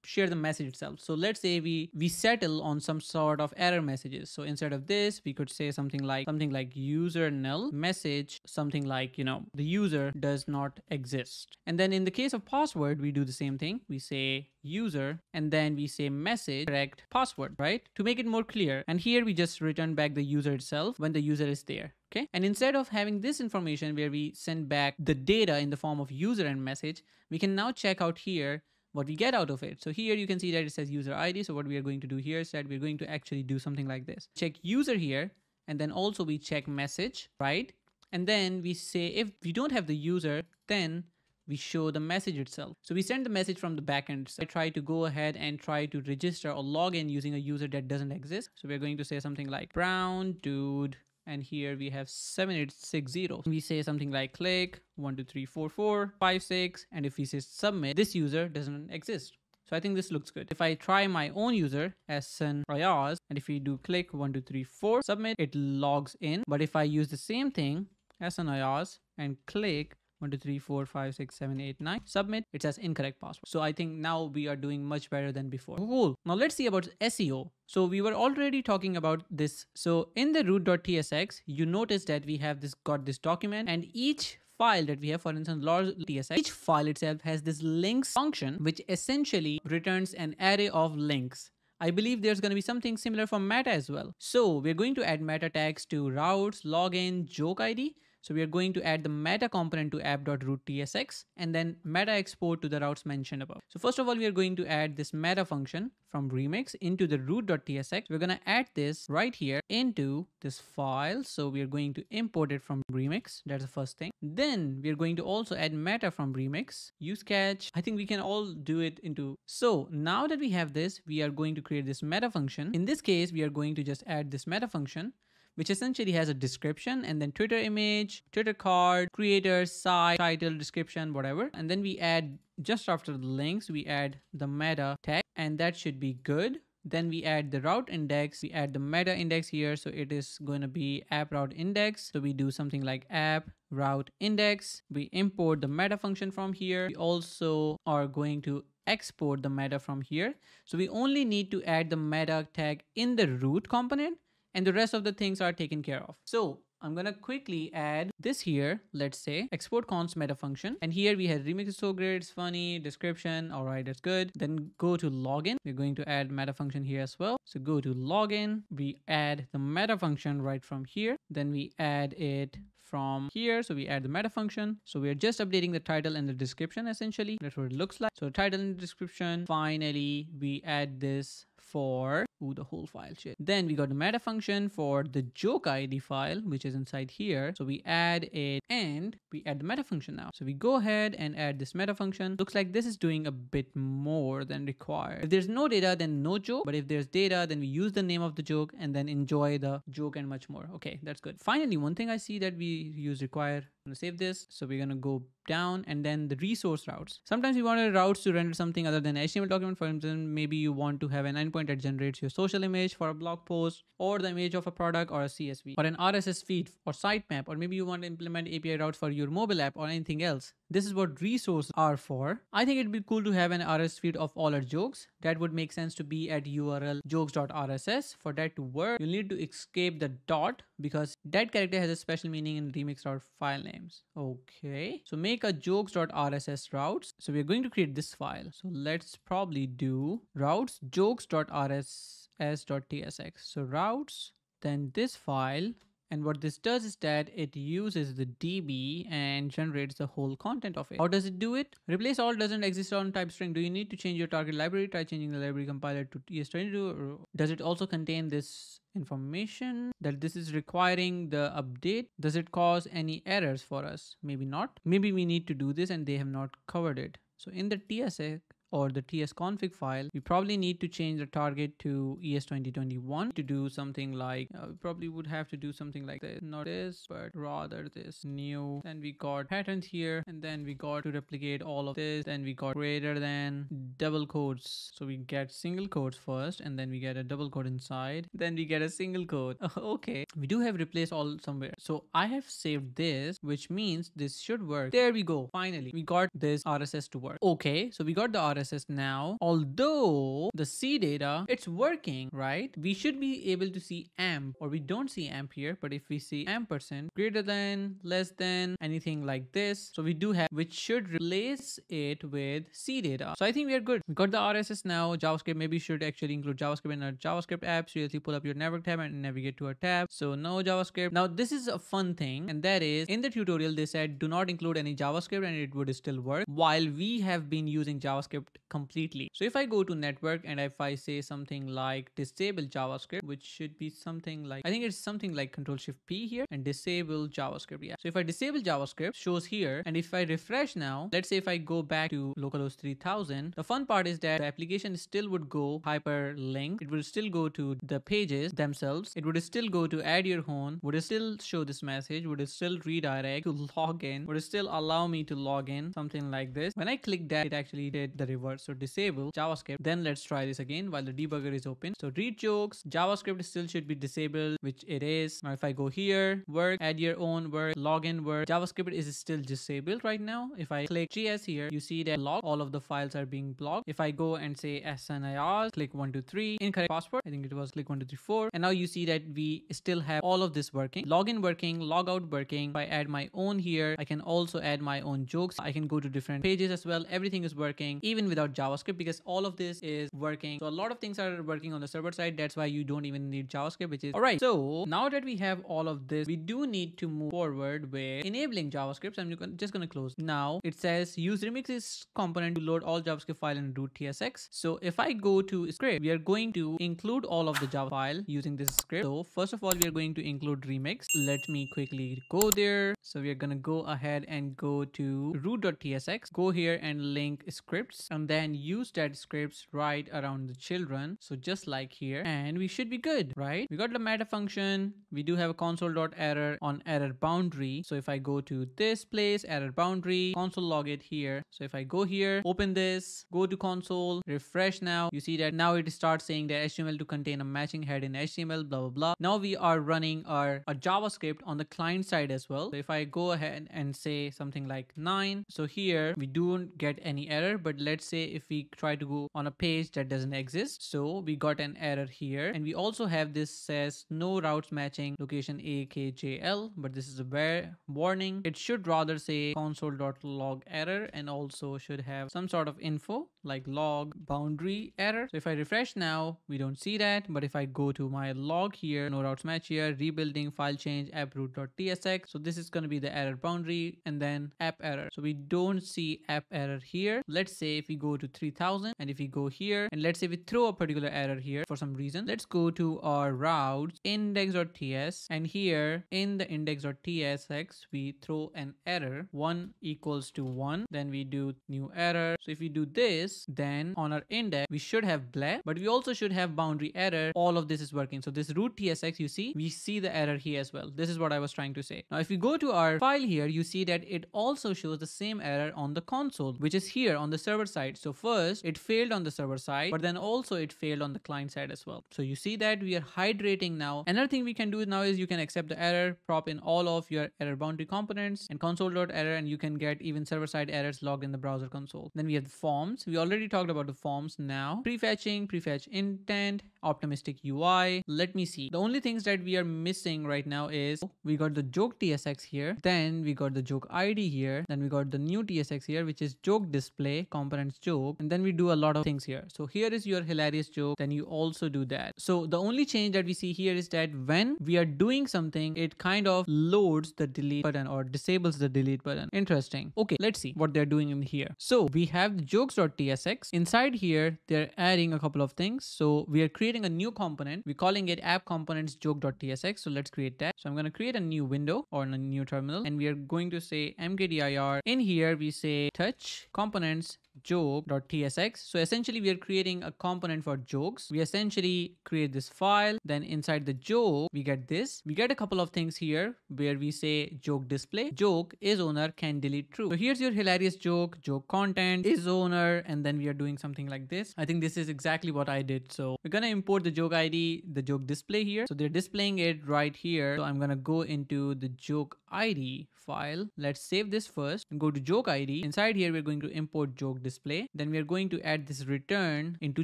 share the message itself. So let's say we settle on some sort of error messages. So instead of this, we could say something like user null message, something like, the user does not exist. And then in the case of password, we do the same thing. We say user, and then we say message correct password, right? To make it more clear. And here we just return back the user itself when the user is there. Okay. And instead of having this information where we send back the data in the form of user and message, we can now check out here what we get out of it. So here you can see that it says user ID. So what we are going to do here is that we're going to actually do something like this. Check user here, and then also we check message, right? And then we say if we don't have the user, then we show the message itself. So we send the message from the backend. So I try to go ahead and try to register or log in using a user that doesn't exist. So we're going to say something like brown dude, and here we have 7860. We say something like click 1 2 3 4 4 5 6, and if we say submit, this user doesn't exist. So I think this looks good. If I try my own user Ahsan Rayaz, and if we do click 1 2 3 4 submit, it logs in. But if I use the same thing Ahsan Rayaz and click 1, 2, 3, 4, 5, 6, 7, 8, 9. Submit. It says incorrect password. So I think now we are doing much better than before. Cool. Now let's see about SEO. So we were already talking about this. So in the root.tsx, you notice that we have got this document, and each file that we have, for instance, log.tsx, each file itself has this links function, which essentially returns an array of links. I believe there's going to be something similar for meta as well. So we're going to add meta tags to routes, login, joke ID. So we are going to add the meta component to app.root.tsx and then meta export to the routes mentioned above. So first of all, we are going to add this meta function from Remix into the root.tsx. We're going to add this right here into this file. So we are going to import it from Remix. That's the first thing. Then we are going to also add meta from Remix. Use catch. I think we can all do it into. So now that we have this, we are going to create this meta function. In this case, we are going to just add this meta function, which essentially has a description and then Twitter image, Twitter card, creator, site, title, description, whatever. And then we add, just after the links, we add the meta tag, and that should be good. Then we add the route index, we add the meta index here. So it is going to be app route index. So we do something like app route index. We import the meta function from here. We also are going to export the meta from here. So we only need to add the meta tag in the root component, and the rest of the things are taken care of. So I'm gonna quickly add this here. Let's say export const meta function. And here we have remix is so great, it's funny, description. All right, that's good. Then go to login. We're going to add meta function here as well. So go to login. We add the meta function right from here. Then we add it from here. So we add the meta function. So we are just updating the title and the description essentially. That's what it looks like. So title and description. Finally, we add this for the whole file shit. Then we got the meta function for the joke ID file, which is inside here. So we add it and we add the meta function now. So we go ahead and add this meta function. Looks like this is doing a bit more than required. If there's no data, then no joke. But if there's data, then we use the name of the joke and then enjoy the joke and much more. Okay, that's good. Finally, one thing I see that we use require. I'm gonna save this. So we're gonna go down and then the resource routes. Sometimes we want routes to render something other than HTML document. For instance, maybe you want to have an endpoint that generates your social image for a blog post or the image of a product or a CSV or an RSS feed or sitemap, or maybe you want to implement API routes for your mobile app or anything else. This is what resources are for. I think it'd be cool to have an RSS feed of all our jokes. That would make sense to be at URL jokes.rss. For that to work, you'll need to escape the dot because that character has a special meaning in remix.file names. Okay, so make a jokes.rss routes. So we're going to create this file. So let's probably do routes jokes.rss.tsx. So routes, then this file. And what this does is that it uses the DB and generates the whole content of it. How does it do it? Replace all doesn't exist on type string. Do you need to change your target library? Try changing the library compiler to ES22. Or does it also contain this information that this is requiring the update? Does it cause any errors for us? Maybe not. Maybe we need to do this and they have not covered it. So in the TSA or the tsconfig file, we probably need to change the target to ES2021 to do something like, we probably would have to do something like this, not this, but rather this new. Then we got patterns here, and then we got to replicate all of this. Then we got greater than double quotes. So we get single quotes first, and then we get a double quote inside. Then we get a single quote. Okay, we do have replace all somewhere. So I have saved this, which means this should work. There we go. Finally, we got this RSS to work. Okay, so we got the RSS now. Although the C data, it's working, right? We should be able to see amp, or we don't see amp here, but if we see ampersand, greater than, less than, anything like this, so we do have, which should replace it with C data. So I think we are good. We got the RSS now. JavaScript, maybe should actually include JavaScript in our JavaScript app. So you pull up your network tab and navigate to a tab. So no JavaScript. Now this is a fun thing, and that is in the tutorial they said do not include any JavaScript and it would still work, while we have been using JavaScript completely. So if I go to network and if I say something like disable JavaScript, which should be something like, I think it's something like Control-Shift-P here, and disable JavaScript. Yeah. So if I disable JavaScript, shows here, and if I refresh now, let's say if I go back to localhost 3000, the fun part is that the application still would go hyperlink. It would still go to the pages themselves. It would still go to add your home, would still show this message, would still redirect to log in, would still allow me to log in, something like this. When I click that, it actually did the reverse. So disable JavaScript. Then let's try this again while the debugger is open. So read jokes, JavaScript still should be disabled, which it is. Now if I go here, work, add your own work, login work, JavaScript is still disabled right now. If I click JS here, you see that log, all of the files are being blocked. If I go and say SNIR, click 123, incorrect password, I think it was click 1234, and now you see that we still have all of this working, login working, logout working. If I add my own here, I can also add my own jokes. I can go to different pages as well. Everything is working even without JavaScript because all of this is working. So a lot of things are working on the server side. That's why you don't even need JavaScript, which is all right. So now that we have all of this, we do need to move forward with enabling JavaScript. So I'm just going to close. Now it says use remixjs component to load all JavaScript file in root tsx. So if I go to script, we are going to include all of the Java file using this script. So first of all, we are going to include remix. Let me quickly go there. So we are going to go ahead and go to root.tsx, go here and link scripts, and then use that scripts right around the children. So just like here, and we should be good, right? We got the meta function. We do have a console.error on error boundary. So if I go to this place, error boundary, console log it here. So if I go here, open this, go to console, refresh now, you see that now it starts saying that HTML to contain a matching head in HTML, blah, blah, blah. Now we are running a JavaScript on the client side as well. So if I go ahead and say something like 9, so here we don't get any error, but let's say if we try to go on a page that doesn't exist, so we got an error here. And we also have this says no routes matching location AKJL, but this is a warning. It should rather say console.log error and also should have some sort of info like log boundary error. So if I refresh now, we don't see that. But if I go to my log here, no routes match here, rebuilding file change app root.tsx. So this is going to be the error boundary and then app error. So we don't see app error here. Let's say if we go to 3000 and if we go here and let's say we throw a particular error here for some reason, let's go to our routes index.ts, and here in the index.tsx we throw an error 1 equals to 1, then we do new error. So if we do this, then on our index we should have blah, but we also should have boundary error. All of this is working. So this root tsx, you see, we see the error here as well. This is what I was trying to say. Now if we go to our file here, you see that it also shows the same error on the console, which is here on the server side. So first it failed on the server side, but then also it failed on the client side as well. So you see that we are hydrating now. Another thing we can do now is you can accept the error, prop in all of your error boundary components and console.error, and you can get even server side errors logged in the browser console. Then we have the forms. We already talked about the forms. Now prefetching, prefetch intent, optimistic UI. Let me see. The only things that we are missing right now is we got the joke tsx here, then we got the joke id here, then we got the new tsx here, which is joke display components joke, and then we do a lot of things here. So here is your hilarious joke, then you also do that. So the only change that we see here is that when we are doing something, it kind of loads the delete button or disables the delete button. Interesting. Okay, let's see what they're doing in here. So we have the jokes.tsx. Inside here, they're adding a couple of things. So we are creating a new component. We're calling it app components joke.tsx. So let's create that. So I'm going to create a new window or a new terminal, and we are going to say mkdir. In here, we say touch components joke.tsx. So essentially we are creating a component for jokes. We essentially create this file, then inside the joke we get this. We get a couple of things here where we say joke display, joke is owner can delete true. So here's your hilarious joke, joke content is owner, and then we are doing something like this. I think this is exactly what I did. So we're gonna import the joke ID, the joke display here. So they're displaying it right here. So I'm gonna go into the joke ID file. Let's save this first and go to joke ID. Inside here we're going to import joke display. Then we are going to add this return into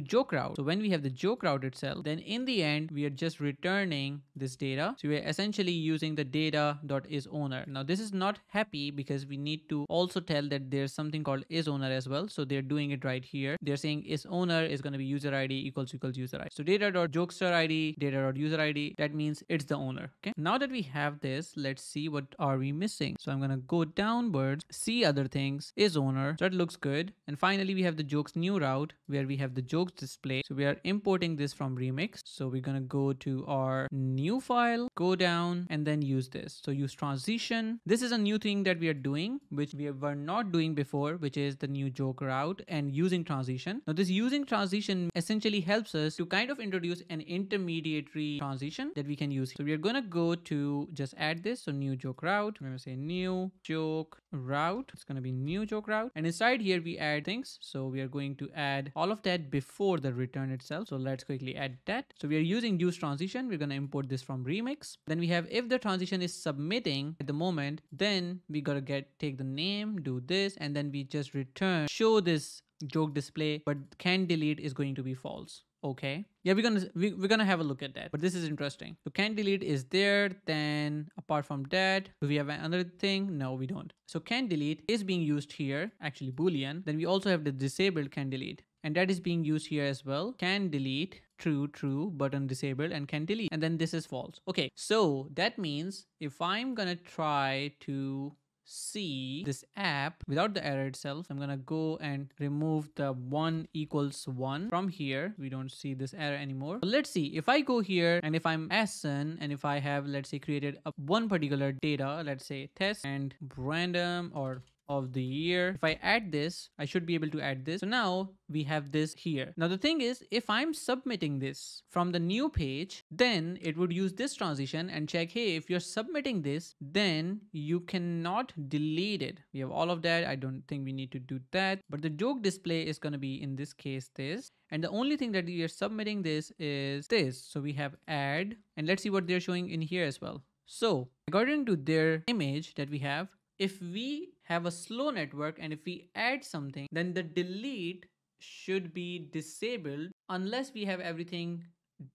joke route. So when we have the joke route itself, then in the end we are just returning this data. So we are essentially using the data.isOwner. Now this is not happy because we need to also tell that there's something called isOwner as well. So they're doing it right here. They're saying isOwner is going to be user ID equals user ID. So data.jokester ID, data.user ID, that means it's the owner. Okay. Now that we have this, let's see what are we missing. So I'm going to go downwards, see other things, is owner. So that looks good. And finally, we have the jokes new route where we have the jokes display. So we are importing this from Remix. So we're going to go to our new file, go down and then use this. So use transition. This is a new thing that we are doing, which we were not doing before, which is the new joke route and using transition. Now this using transition essentially helps us to kind of introduce an intermediary transition that we can use. So we are going to go to just add this. So new joke route. We're going to say new joke route. It's going to be new joke route. And inside here, we add add things. So we are going to add all of that before the return itself. So let's quickly add that. So we are using use transition. We're going to import this from Remix. Then we have if the transition is submitting at the moment, then we got to take the name, do this, and then we just return, show this joke display, but can delete is going to be false. Okay, yeah, we're gonna have a look at that, but this is interesting. So can delete is there. Then apart from that, do we have another thing? No, we don't. So can delete is being used here, actually boolean. Then we also have the disabled can delete, and that is being used here as well. Can delete, true, true, button disabled, and can delete, and then this is false. Okay, so that means if I'm gonna try to see this app without the error itself, I'm gonna go and remove the 1 equals 1 from here. We don't see this error anymore. But let's see if I go here and if I'm Ahsan and if I have, let's say, created one particular data, let's say test and random or of the year. If I add this, I should be able to add this. So now we have this here. Now the thing is, if I'm submitting this from the new page, then it would use this transition and check, hey, if you're submitting this, then you cannot delete it. We have all of that. I don't think we need to do that. But the joke display is going to be, in this case, this. And the only thing that we are submitting this is this. So we have add, and let's see what they're showing in here as well. So according to their image that we have, if we have a slow network and if we add something, then the delete should be disabled unless we have everything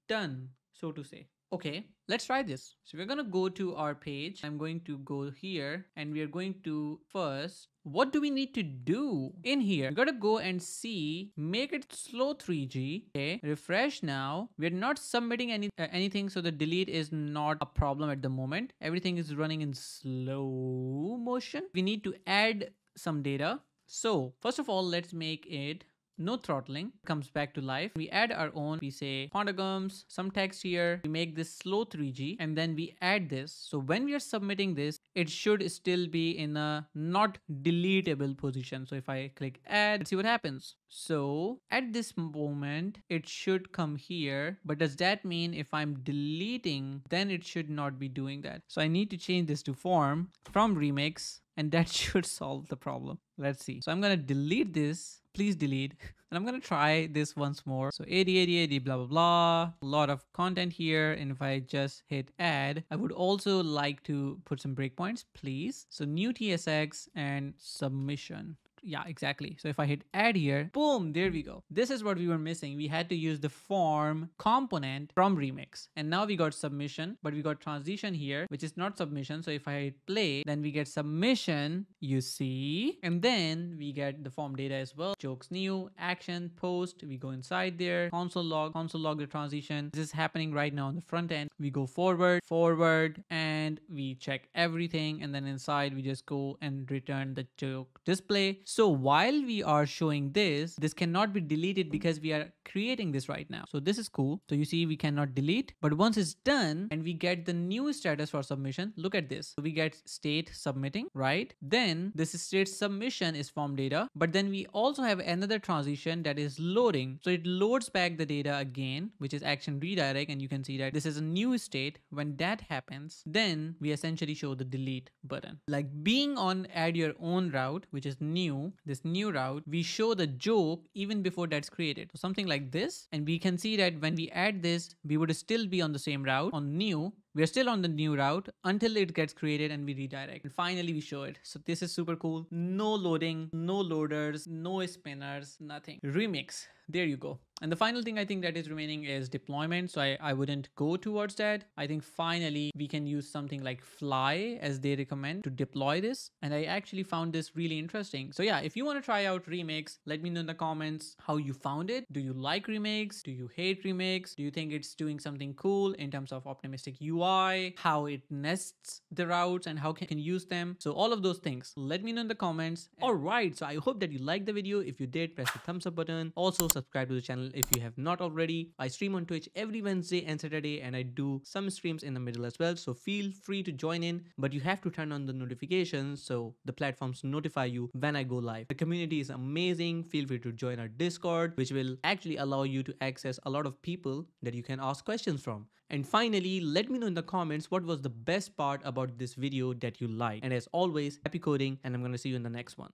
done, so to say. Okay, let's try this. So we're going to go to our page. I'm going to go here and we are going to first, what do we need to do in here? We got to go and see, make it slow 3G. Okay, refresh now. We're not submitting anything, so the delete is not a problem at the moment. Everything is running in slow motion. We need to add some data. So first of all, let's make it no throttling, comes back to life. We add our own, we say phonograms, some text here, we make this slow 3G, and then we add this. So when we are submitting this, it should still be in a not deletable position. So if I click add, let's see what happens. So at this moment, it should come here, but does that mean if I'm deleting, then it should not be doing that? So I need to change this to form from remix, and that should solve the problem. Let's see. So I'm going to delete this. Please delete. And I'm going to try this once more. So 80, 80, 80, blah, blah, blah. A lot of content here. And if I just hit add, I would also like to put some breakpoints, please. So new TSX and submission. Yeah, exactly. So if I hit add here, boom, there we go. This is what we were missing. We had to use the form component from Remix. And now we got submission, but we got transition here, which is not submission. So if I hit play, then we get submission, you see, and then we get the form data as well. Jokes new, action, post, we go inside there, console log the transition. This is happening right now on the front end. We go forward, and we check everything. And then inside we just go and return the joke display. So while we are showing this cannot be deleted because we are creating this right now. So this is cool. So you see we cannot delete, but once it's done and we get the new status for submission, look at this. So we get state submitting, right? Then this state submission is form data, but then we also have another transition that is loading. So it loads back the data again, which is action redirect. And you can see that this is a new state. When that happens, then we essentially show the delete button. Like being on add your own route, which is new, this new route, we show the joke even before that's created. So something like this, and we can see that when we add this, we would still be on the same route. On new, we're still on the new route until it gets created and we redirect. And finally we show it. So this is super cool. No loading, no loaders, no spinners, nothing. Remix. There you go. And the final thing I think that is remaining is deployment. So I wouldn't go towards that. I think finally we can use something like Fly as they recommend to deploy this. And I actually found this really interesting. So yeah, if you want to try out Remix, let me know in the comments how you found it. Do you like Remix? Do you hate Remix? Do you think it's doing something cool in terms of optimistic UI, how it nests the routes and how can use them? So all of those things, let me know in the comments. All right. So I hope that you liked the video. If you did, press the thumbs up button. Also subscribe to the channel if you have not already. I stream on Twitch every Wednesday and Saturday, and I do some streams in the middle as well. So feel free to join in, but you have to turn on the notifications so the platforms notify you when I go live. The community is amazing. Feel free to join our Discord, which will actually allow you to access a lot of people that you can ask questions from. And finally, let me know in the comments what was the best part about this video that you liked. And as always, happy coding, and I'm going to see you in the next one.